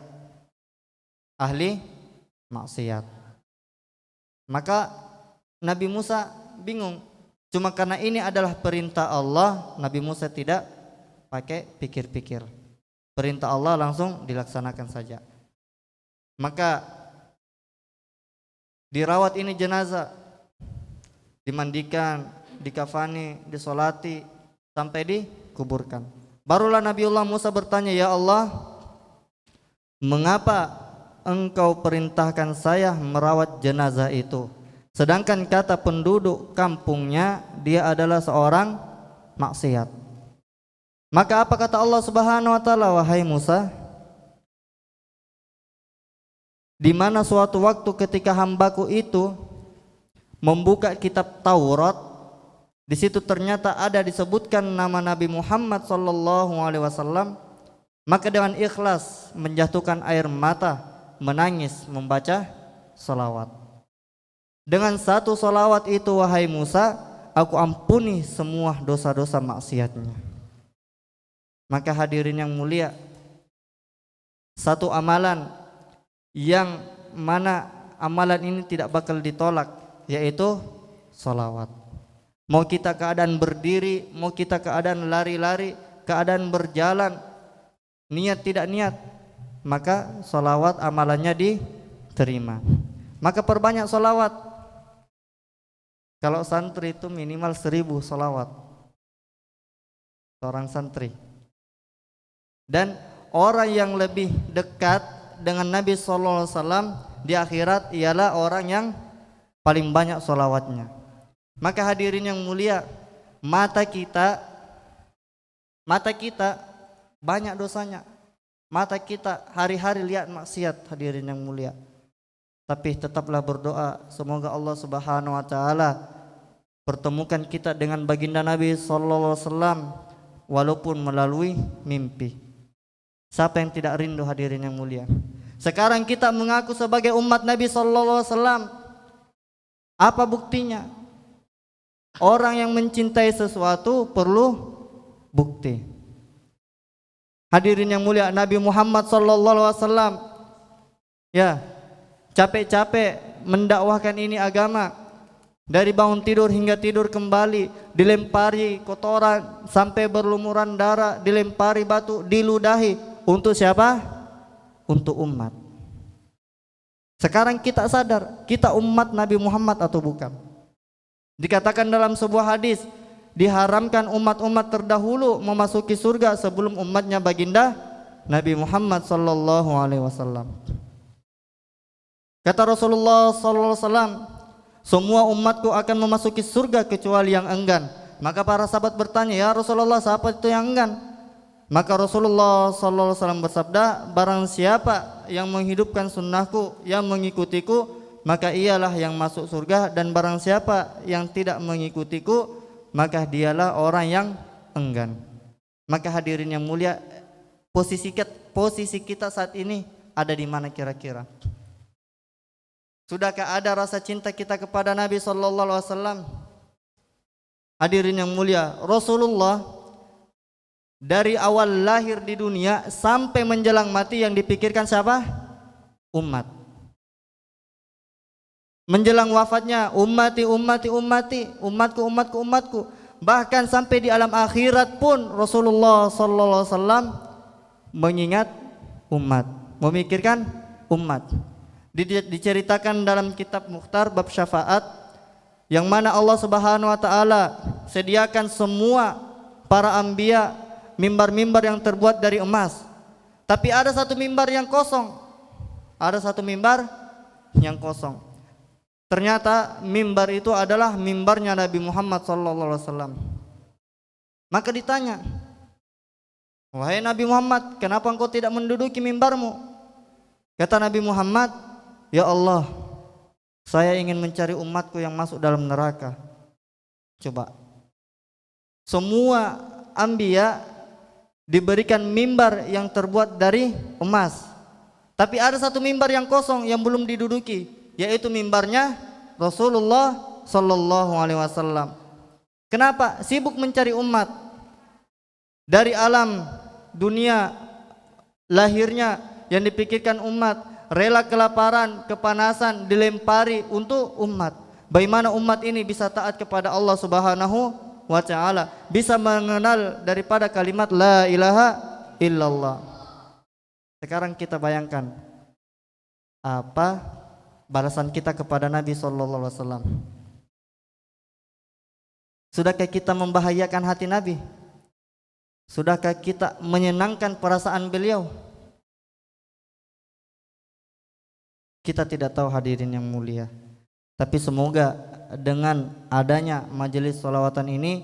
Ahli maksiat. Maka Nabi Musa bingung. Cuma karena ini adalah perintah Allah, Nabi Musa tidak pakai pikir-pikir. Perintah Allah langsung dilaksanakan saja. Maka dirawat ini jenazah, dimandikan, dikafani, disolati, sampai dikuburkan. Barulah Nabiullah Musa bertanya, ya Allah, mengapa Engkau perintahkan saya merawat jenazah itu, sedangkan kata penduduk kampungnya dia adalah seorang maksiat. Maka apa kata Allah Subhanahu wa taala, wahai Musa, di mana suatu waktu ketika hambaku itu membuka kitab Taurat, di situ ternyata ada disebutkan nama Nabi Muhammad sallallahu alaihi wasallam, maka dengan ikhlas menjatuhkan air mata, menangis membaca salawat. Dengan satu salawat itu, wahai Musa, aku ampuni semua dosa-dosa maksiatnya. Maka hadirin yang mulia, satu amalan yang mana amalan ini tidak bakal ditolak, yaitu salawat. Mau kita keadaan berdiri, mau kita keadaan lari-lari, keadaan berjalan, niat tidak niat, maka salawat amalannya diterima. Maka perbanyak salawat. Kalau santri itu minimal 1000 salawat seorang santri. Dan orang yang lebih dekat dengan Nabi sallallahu alaihi wasallam di akhirat ialah orang yang paling banyak salawatnya. Maka hadirin yang mulia, mata kita banyak dosanya. Mata kita hari-hari lihat maksiat, hadirin yang mulia. Tapi tetaplah berdoa, semoga Allah Subhanahu wa taala pertemukan kita dengan baginda Nabi sallallahu alaihi wasallam walaupun melalui mimpi. Siapa yang tidak rindu, hadirin yang mulia? Sekarang kita mengaku sebagai umat Nabi sallallahu alaihi wasallam. Apa buktinya? Orang yang mencintai sesuatu perlu bukti. Hadirin yang mulia, Nabi Muhammad sallallahu alaihi wasallam ya capek-capek mendakwahkan ini agama, dari bangun tidur hingga tidur kembali, dilempari kotoran sampai berlumuran darah, dilempari batu, diludahi. Untuk siapa? Untuk umat. Sekarang kita sadar, kita umat Nabi Muhammad atau bukan? Dikatakan dalam sebuah hadis, diharamkan umat-umat terdahulu memasuki surga sebelum umatnya baginda Nabi Muhammad sallallahu alaihi wasallam. Kata Rasulullah sallallahu alaihi wasallam, semua umatku akan memasuki surga kecuali yang enggan. Maka para sahabat bertanya, ya Rasulullah, siapa itu yang enggan? Maka Rasulullah sallallahu alaihi wasallam bersabda, barang siapa yang menghidupkan sunnahku, yang mengikutiku, maka ialah yang masuk surga, dan barang siapa yang tidak mengikutiku, maka dialah orang yang enggan. Maka hadirin yang mulia, posisi kita saat ini ada di mana kira-kira? Sudahkah ada rasa cinta kita kepada Nabi sallallahu alaihi wasallam? Hadirin yang mulia, Rasulullah dari awal lahir di dunia sampai menjelang mati yang dipikirkan siapa? Umat. Menjelang wafatnya, ummati, umatku. Bahkan sampai di alam akhirat pun Rasulullah sallallahu alaihi wasallam mengingat umat, memikirkan umat. Diceritakan dalam kitab Mukhtar bab syafaat, yang mana Allah Subhanahu wa taala sediakan semua para anbiya mimbar-mimbar yang terbuat dari emas. Tapi ada satu mimbar yang kosong. Ternyata mimbar itu adalah mimbarnya Nabi Muhammad SAW. Maka ditanya, wahai Nabi Muhammad, kenapa engkau tidak menduduki mimbarmu? Kata Nabi Muhammad, ya Allah, saya ingin mencari umatku yang masuk dalam neraka. Coba, semua anbiya diberikan mimbar yang terbuat dari emas, tapi ada satu mimbar yang kosong yang belum diduduki, yaitu mimbarnya Rasulullah sallallahu alaihi wasallam. Kenapa? Sibuk mencari umat. Dari alam dunia lahirnya yang dipikirkan umat, rela kelaparan, kepanasan dilempari untuk umat. Bagaimana umat ini bisa taat kepada Allah Subhanahu wa ta'ala, bisa mengenal daripada kalimat la ilaha illallah. Sekarang kita bayangkan apa balasan kita kepada Nabi sallallahu alaihi wasallam. Sudahkah kita membahayakan hati Nabi? Sudahkah kita menyenangkan perasaan beliau? Kita tidak tahu, hadirin yang mulia. Tapi semoga dengan adanya majelis sholawatan ini,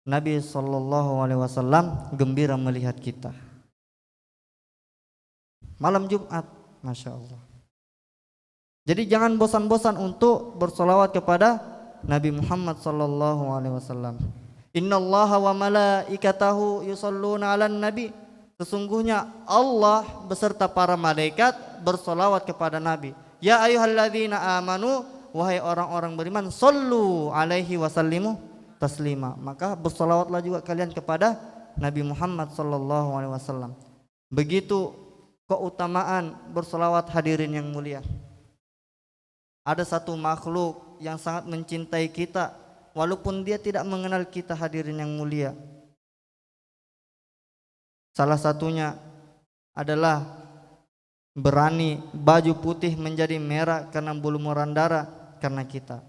Nabi sallallahu alaihi wasallam gembira melihat kita. Malam Jumat, Masya Allah. Jadi jangan bosan-bosan untuk bersolawat kepada Nabi Muhammad sallallahu alaihi wasallam. Innallaha wa malaikatahu yusholluna 'alan nabi. Sesungguhnya Allah beserta para malaikat bersolawat kepada Nabi. Ya ayyuhalladzina amanu, wahai orang-orang beriman, sallu alaihi wasallimu taslima. Maka bersolawatlah juga kalian kepada Nabi Muhammad sallallahu alaihi wasallam. Begitu keutamaan bersolawat, hadirin yang mulia. Ada satu makhluk yang sangat mencintai kita walaupun dia tidak mengenal kita, hadirin yang mulia. Salah satunya adalah berani baju putih menjadi merah karena bulumuran darah karena kita,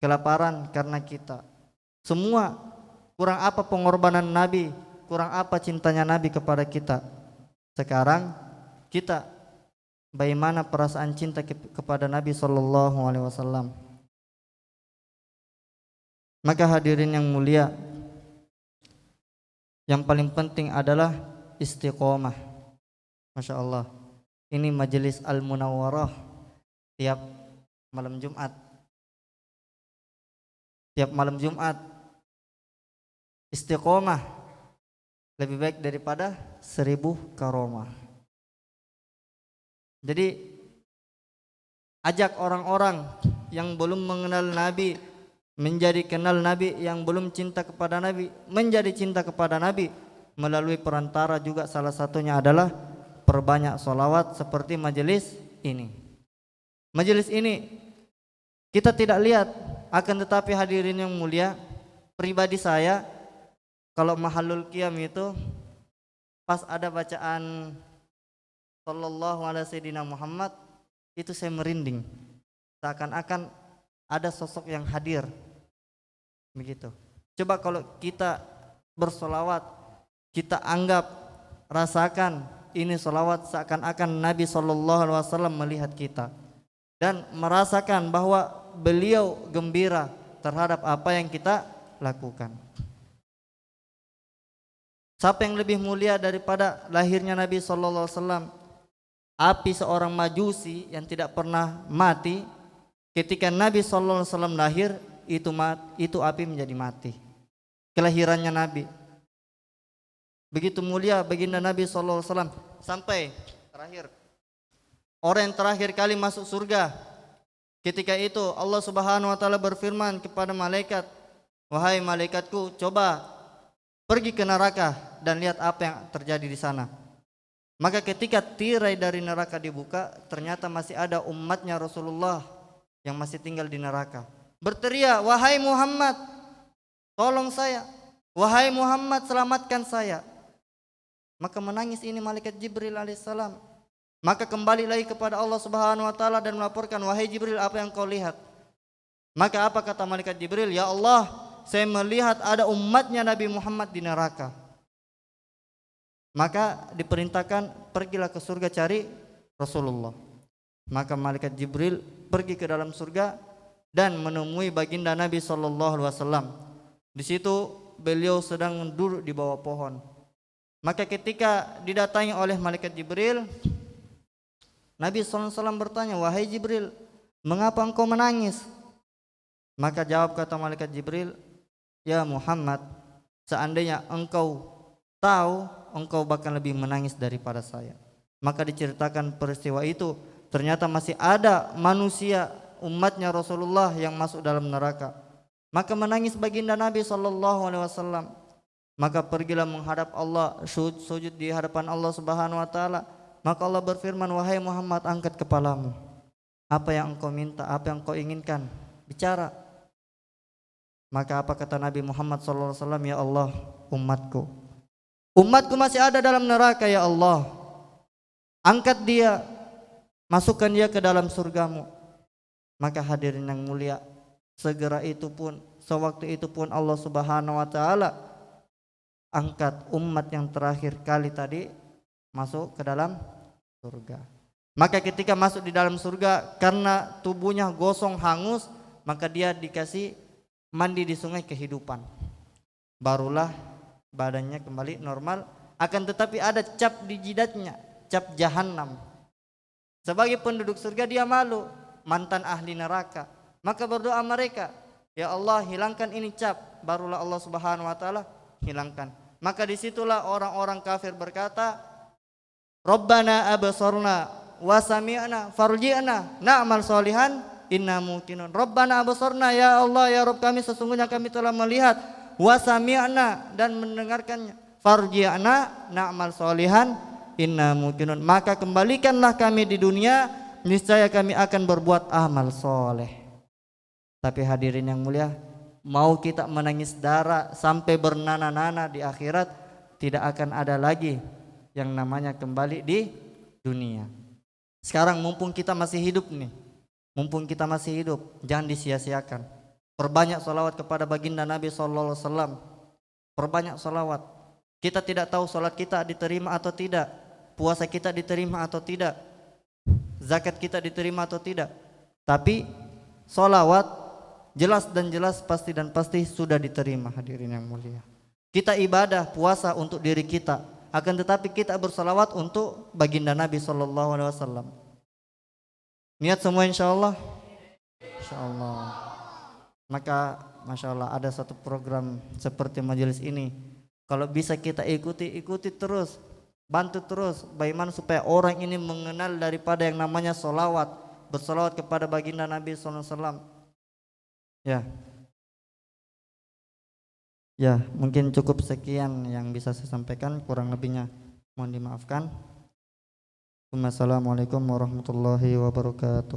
kelaparan karena kita. Semua kurang apa pengorbanan Nabi, kurang apa cintanya Nabi kepada kita. Sekarang kita bagaimana perasaan cinta kepada Nabi sallallahu alaihi wasallam. Maka hadirin yang mulia, yang paling penting adalah istiqomah. Masya Allah, ini majelis Al-Munawwarah tiap malam Jumat. Tiap malam Jumat istiqomah lebih baik daripada 1000 karomah. Jadi ajak orang-orang yang belum mengenal Nabi menjadi kenal Nabi, yang belum cinta kepada Nabi menjadi cinta kepada Nabi melalui perantara juga, salah satunya adalah perbanyak sholawat seperti majelis ini. Majelis ini kita tidak lihat, akan tetapi hadirin yang mulia, pribadi saya kalau mahalul qiyam itu pas ada bacaan sallallahu alaihi sayyidina Muhammad, itu saya merinding, seakan-akan ada sosok yang hadir. Begitu. Coba kalau kita bersolawat, kita anggap, rasakan ini solawat seakan-akan Nabi sallallahu alaihi wasallam melihat kita dan merasakan bahwa beliau gembira terhadap apa yang kita lakukan. Siapa yang lebih mulia daripada lahirnya Nabi sallallahu alaihi wasallam? Api seorang majusi yang tidak pernah mati, ketika Nabi sallallahu alaihi wasallam lahir, itu api menjadi mati. Kelahirannya Nabi begitu mulia baginda Nabi sallallahu alaihi wasallam, sampai terakhir orang yang terakhir kali masuk surga. Ketika itu Allah Subhanahu wa taala berfirman kepada malaikat, "Wahai malaikatku, coba pergi ke neraka dan lihat apa yang terjadi di sana." Maka ketika tirai dari neraka dibuka, ternyata masih ada umatnya Rasulullah yang masih tinggal di neraka. Berteriak, "Wahai Muhammad, tolong saya. Wahai Muhammad, selamatkan saya." Maka menangis ini malaikat Jibril alaihissalam. Maka kembali lagi kepada Allah Subhanahu wa taala dan melaporkan, "Wahai Jibril, apa yang kau lihat?" Maka apa kata malaikat Jibril? "Ya Allah, saya melihat ada umatnya Nabi Muhammad di neraka." Maka diperintahkan, pergilah ke surga cari Rasulullah. Maka malaikat Jibril pergi ke dalam surga dan menemui baginda Nabi sallallahu alaihi wasallam. Di situ beliau sedang duduk di bawah pohon. Maka ketika didatangi oleh malaikat Jibril, Nabi sallallahu alaihi wasallam bertanya, "Wahai Jibril, mengapa engkau menangis?" Maka jawab kata malaikat Jibril, "Ya Muhammad, seandainya engkau tahu, engkau bakal lebih menangis daripada saya." Maka diceritakan peristiwa itu, ternyata masih ada manusia umatnya Rasulullah yang masuk dalam neraka. Maka menangis baginda Nabi sallallahu alaihi wasallam. Maka pergilah menghadap Allah, sujud di hadapan Allah Subhanahu wa taala, Maka Allah berfirman, wahai Muhammad, angkat kepalamu. Apa yang engkau minta, apa yang engkau inginkan, bicara. Maka apa kata Nabi Muhammad SAW? Ya Allah, umatku masih ada dalam neraka ya Allah. Angkat dia, masukkan dia ke dalam surgamu. Maka hadirin yang mulia, segera itu pun, sewaktu itu pun Allah Subhanahu wa taala angkat umat yang terakhir kali tadi masuk ke dalam surga. Maka ketika masuk di dalam surga, karena tubuhnya gosong hangus, maka dia dikasih mandi di sungai kehidupan. Barulah badannya kembali normal, akan tetapi ada cap di jidatnya, cap jahanam. Sebagai penduduk surga dia malu, mantan ahli neraka. Maka berdoa mereka, ya Allah hilangkan ini cap. Barulah Allah Subhanahu wa taala hilangkan. Maka disitulah orang-orang kafir berkata, Rabbana abasarna wa sami'na farji'na na'mal solihan inna muqinun. Rabbana abasarna, ya Allah ya Rabb kami, sesungguhnya kami telah melihat, wa sami'na dan mendengarkannya, farji'na na'mal solihan inna muqinun. Maka kembalikanlah kami di dunia, niscaya kami akan berbuat amal soleh. Tapi hadirin yang mulia, mau kita menangis darah sampai bernana-nana di akhirat, tidak akan ada lagi yang namanya kembali di dunia. Sekarang mumpung kita masih hidup nih, jangan disia-siakan. Perbanyak salawat kepada baginda Nabi SAW. Perbanyak salawat. Kita tidak tahu salat kita diterima atau tidak, puasa kita diterima atau tidak, zakat kita diterima atau tidak. Tapi salawat jelas dan jelas, pasti dan pasti sudah diterima hadirin yang mulia. Kita ibadah puasa untuk diri kita, akan tetapi kita bersalawat untuk baginda Nabi SAW. Niat semua insyaallah. Insyaallah. Maka Masya Allah ada satu program seperti majelis ini, kalau bisa kita ikuti terus, bantu terus, bagaimana supaya orang ini mengenal daripada yang namanya salawat, bersalawat kepada baginda Nabi SAW. Ya, mungkin cukup sekian yang bisa saya sampaikan, kurang lebihnya mohon dimaafkan. Wassalamualaikum warahmatullahi wabarakatuh.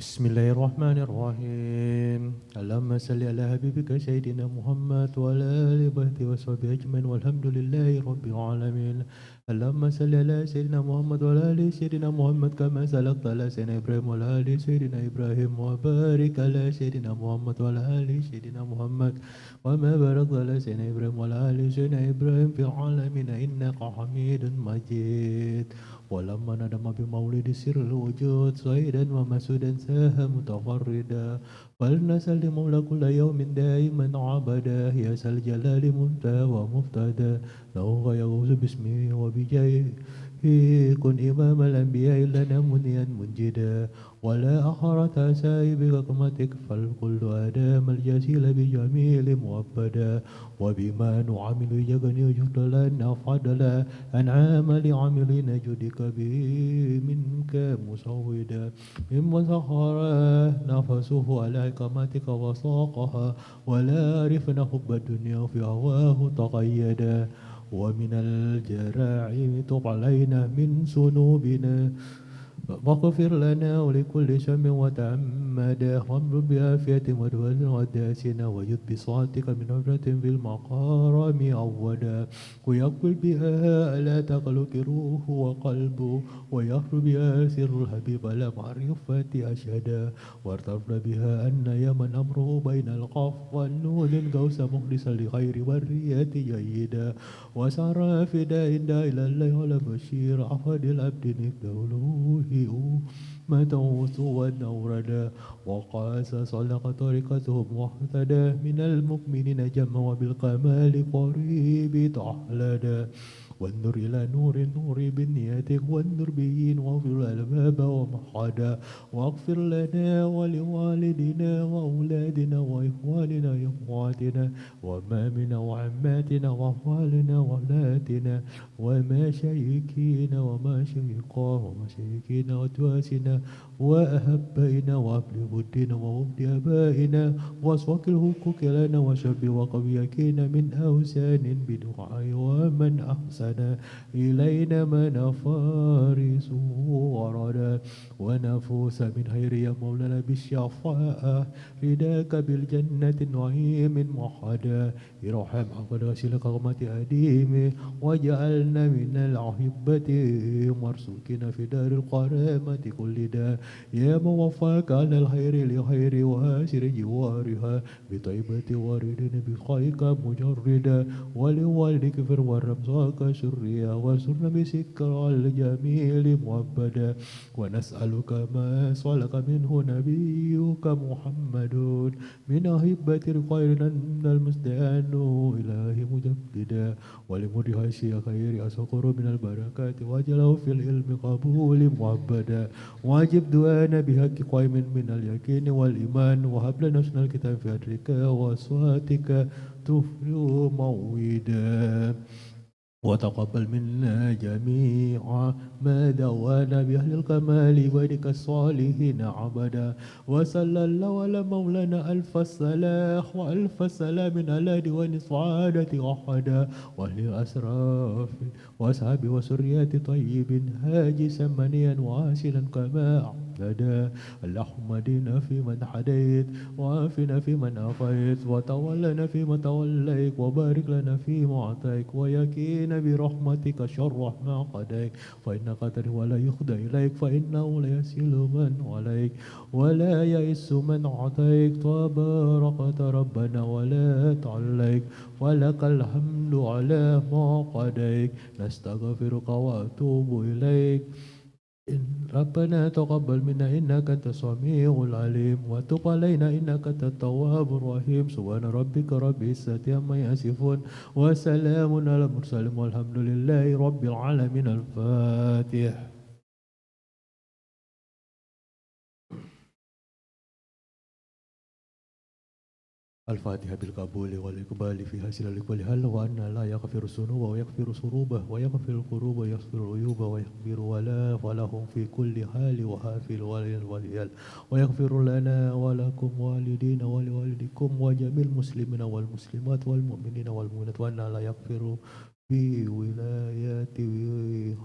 Bismillahirrahmanirrahim. Allahumma salli ala habibika sayyidina Muhammad wa ala alihi wa sahbihi ajmain walhamdulillahi rabbil alamin. Allahumma salli ala sayyidina Muhammad wa ala ali sayyidina Muhammad kama salakta ala sayyidina Ibrahim wa ala ali sayyidina Ibrahim wa barik ala sayyidina Muhammad wa ala ali sayyidina Muhammad wa ma barakta ala sayyidina Ibrahim wa ala ali sayyidina Ibrahim fil alamin innaka Hamidun Majid. ولما ندم بمولد سر الوجود صيدا ومسودا ساه متفردا فلنسل مولى كل يوم دائما عبدا يا ذا الجلال منتهى ومفتدى له يغوث باسمه وبجاهه كن إمام الأنبياء لنا منيا منجدا ولا أخرت سائب رقمتك فالكل آدم الجسيل بجميل مؤبدا وبما نعمل يغني جدلا فضلا أنعام لعملنا جدك به منك مسودا ممن سخر نفسه على إقامتك وساقها ولا عرفنا حب الدنيا في هواه تقيدا ومن الجراعم تب علينا من ذنوبنا واغفر لنا ولكل شم وتعمد وامر بعافية ودول وداسنا وجد بصوتك من عبرة في المقارم عودا ويقبل بها لا تقلق روح وقلب ويخر بها سر الحبيب على معرفة أشهدا وارتبط بها أن يمن أمره بين القف والنون القوس مخلصا لغير برية جيدا وسار فداء إلى الله على بشير عفد العبد نفده ما توث ونوردا وقاس صلق طريقتهم واهتدى من المؤمنين جمع وبالكمال قريب تحلدا والنور إلى نور نور بنياتك والنور بين واغفر الألباب ومحدا واغفر لنا ولوالدنا وأولادنا وإخواننا وإخواتنا وأمامنا وعماتنا وأخوالنا وأولادنا ومشايخنا ومشايخنا وتواسنا وأهبائنا وأبل ودنا ووفد آبائنا وأسواق الحقوق لنا وشب وقبيكنا من أوسان بدعاء ومن أحسن إلينا من فارس وردا ونفوس من خير يا مولانا بالشفاء رداك بالجنة النعيم محدا ارحم عقد غسل قغمة أديم وجعلنا من الأحبة مرسوكين في دار القرامة كل دا يا موفاك على الخير لخير وهاسر جوارها بطيبة ورد بخيك مجردا ولوالدك فر ورمزاك سريا وسرنا بسكر الجميل مؤبدا ونسألك ما سألك منه نبيك محمد من أحبة الخير من المستعان إله مجددا ولمرها شيء خير أسقر من البركات واجله في العلم قبول معبدا واجب دعانا بحق قائم من اليقين والإيمان وهب لنا حسن الكتاب في أجرك وأصواتك تفلو موعدا وتقبل منا جميعا ما دوانا بأهل الكمال وإليك الصالحين عبدا وصلى الله على مولانا ألف الصلاح وألف السلام على ديوان السعادة أحدا وأهل الأسراف وأصحاب وسريات طيب هاجسا منيا واسلا كما أعتدى اللهم دينا فيمن حديت وعافنا فيمن عافيت وتولنا فيما توليت وبارك لنا فيما أعطيت ويكينا برحمتك شر ما قضيت فإنك تقدر ولا يخدع إليك فإنه لا يسيل من عليك ولا يئس من عطيك تباركت ربنا ولا تعليك ولك الحمد على ما قضيت نستغفرك وأتوب إليك ربنا تقبل منا إنك أنت السميع العليم وتب علينا إنك أنت التواب الرحيم سبحان ربك رب العزة عما يصفون وسلام على المرسلين والحمد لله رب العالمين. الفاتح. الفاتحة بالقبول والإقبال في حسن لكل حال وأن لا يغفر الذنوب ويغفر الصروب ويغفر القروب ويغفر العيوب ويغفر ولا ولهم في كل حال وحافل واليال ويغفر لنا ولكم والدين ولوالدكم وجميع المسلمين والمسلمات والمؤمنين والمؤمنات وأن لا يغفر في ولايات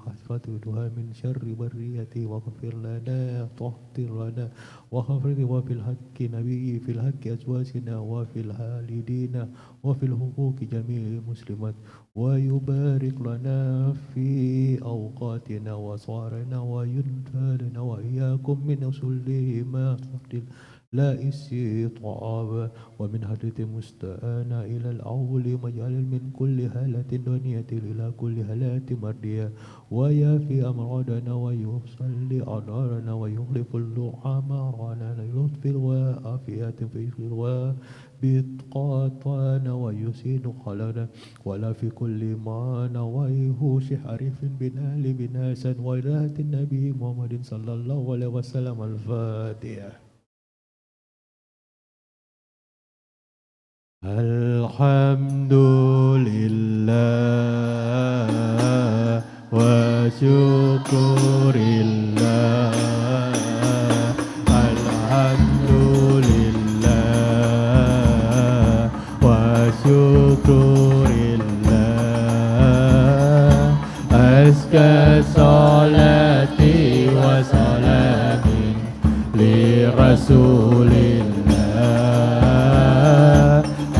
حفظتها من شر بريتي واغفر لنا طهر لنا وغفر وفي الحق نبي في الحق أزواجنا وفي الوالدين وفي الحقوق جميع المسلمات ويبارك لنا في أوقاتنا وصارنا وينفعنا وإياكم من أصله ما لا استطاعة ومن حدث مستعانة إلى الأول مجال من كل هالة دنيا إلى كل هالة مردية ويافي أمراضنا ويصلي أضرارنا ويخلف العمارنا للطف وعافية في خلوة بإتقاطنا ويسين خلنا ولا في كل ما نويه شحرف بنال بناسا وإله النبي محمد صلى الله عليه وسلم. الفاتحة. الحمد لله وشكر الله الحمد لله وشكر الله أزكى صلاتي وسلامي لرسول الله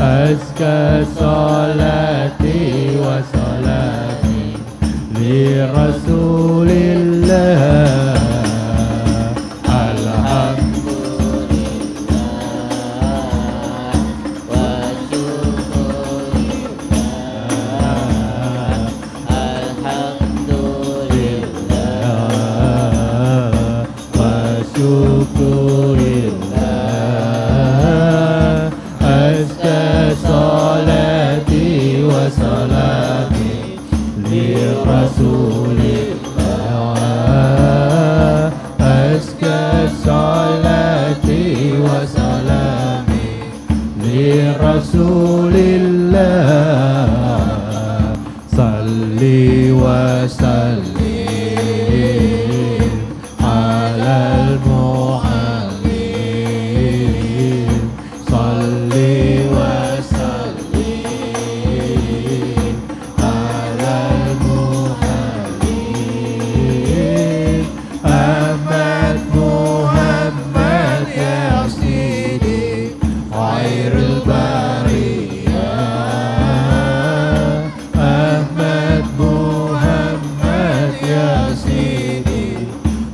أزكى صلاتي وسلامي لرسول الله الحمد وشكر الله أزكى صلاتي وسلامي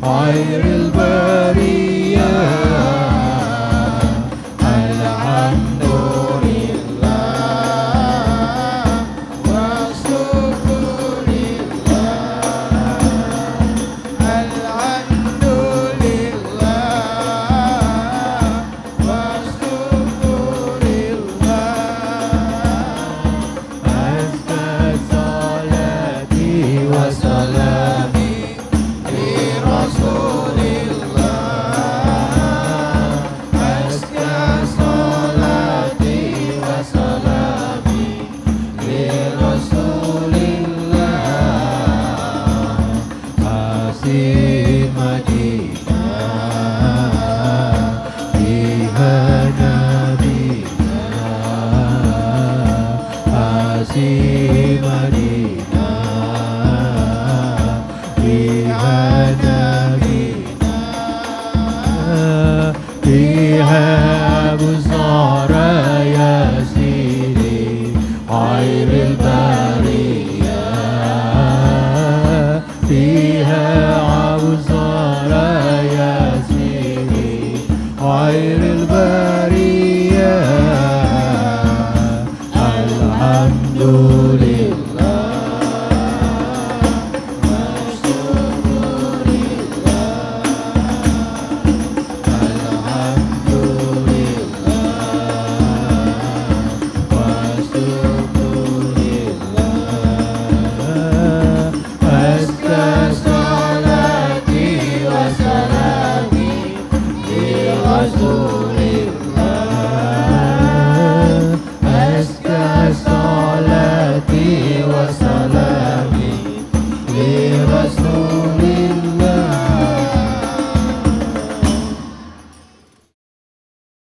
خير البرية الحمد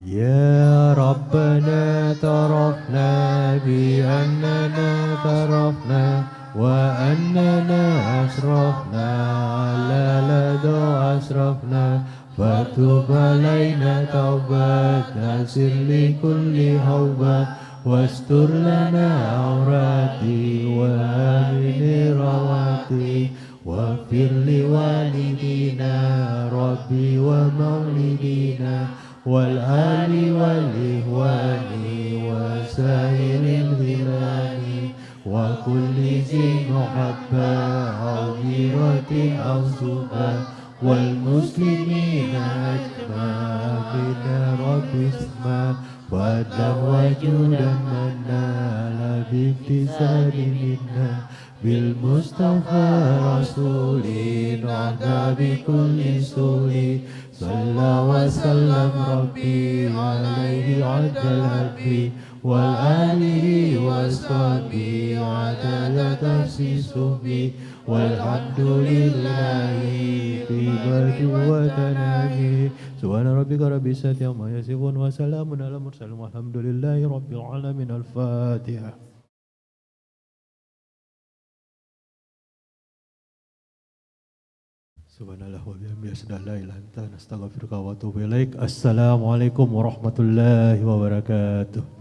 يا ربنا اعترفنا بأننا اعترفنا وأننا أسرفنا على لدى أسرفنا فتب علينا توبة نسر لكل هوبة واستر لنا عوراتي وآمن رواتي واغفر لوالدينا ربي ومولدينا والآل والإخوان وسائر الغلان وكل ذي محبة أو غيرة أو سبا والمسلمين أجمع بنا رب اسمع فضلا وجودا منا على باكتساب منا بالمصطفى رسولي نعنا بكل سوري صلى وسلم ربي عليه عدل ربي والآله وصحبه عدل تفسيسه والحمد لله في برد وتنامي سبحان ربك رب العزة عما يصفون وسلام على المرسلين والحمد لله رب العالمين. الفاتحة. Subhanallah wa bihamdihi asyhadu an la ilaha illa anta astaghfiruka wa atubu ilaik. Assalamualaikum warahmatullahi wabarakatuh.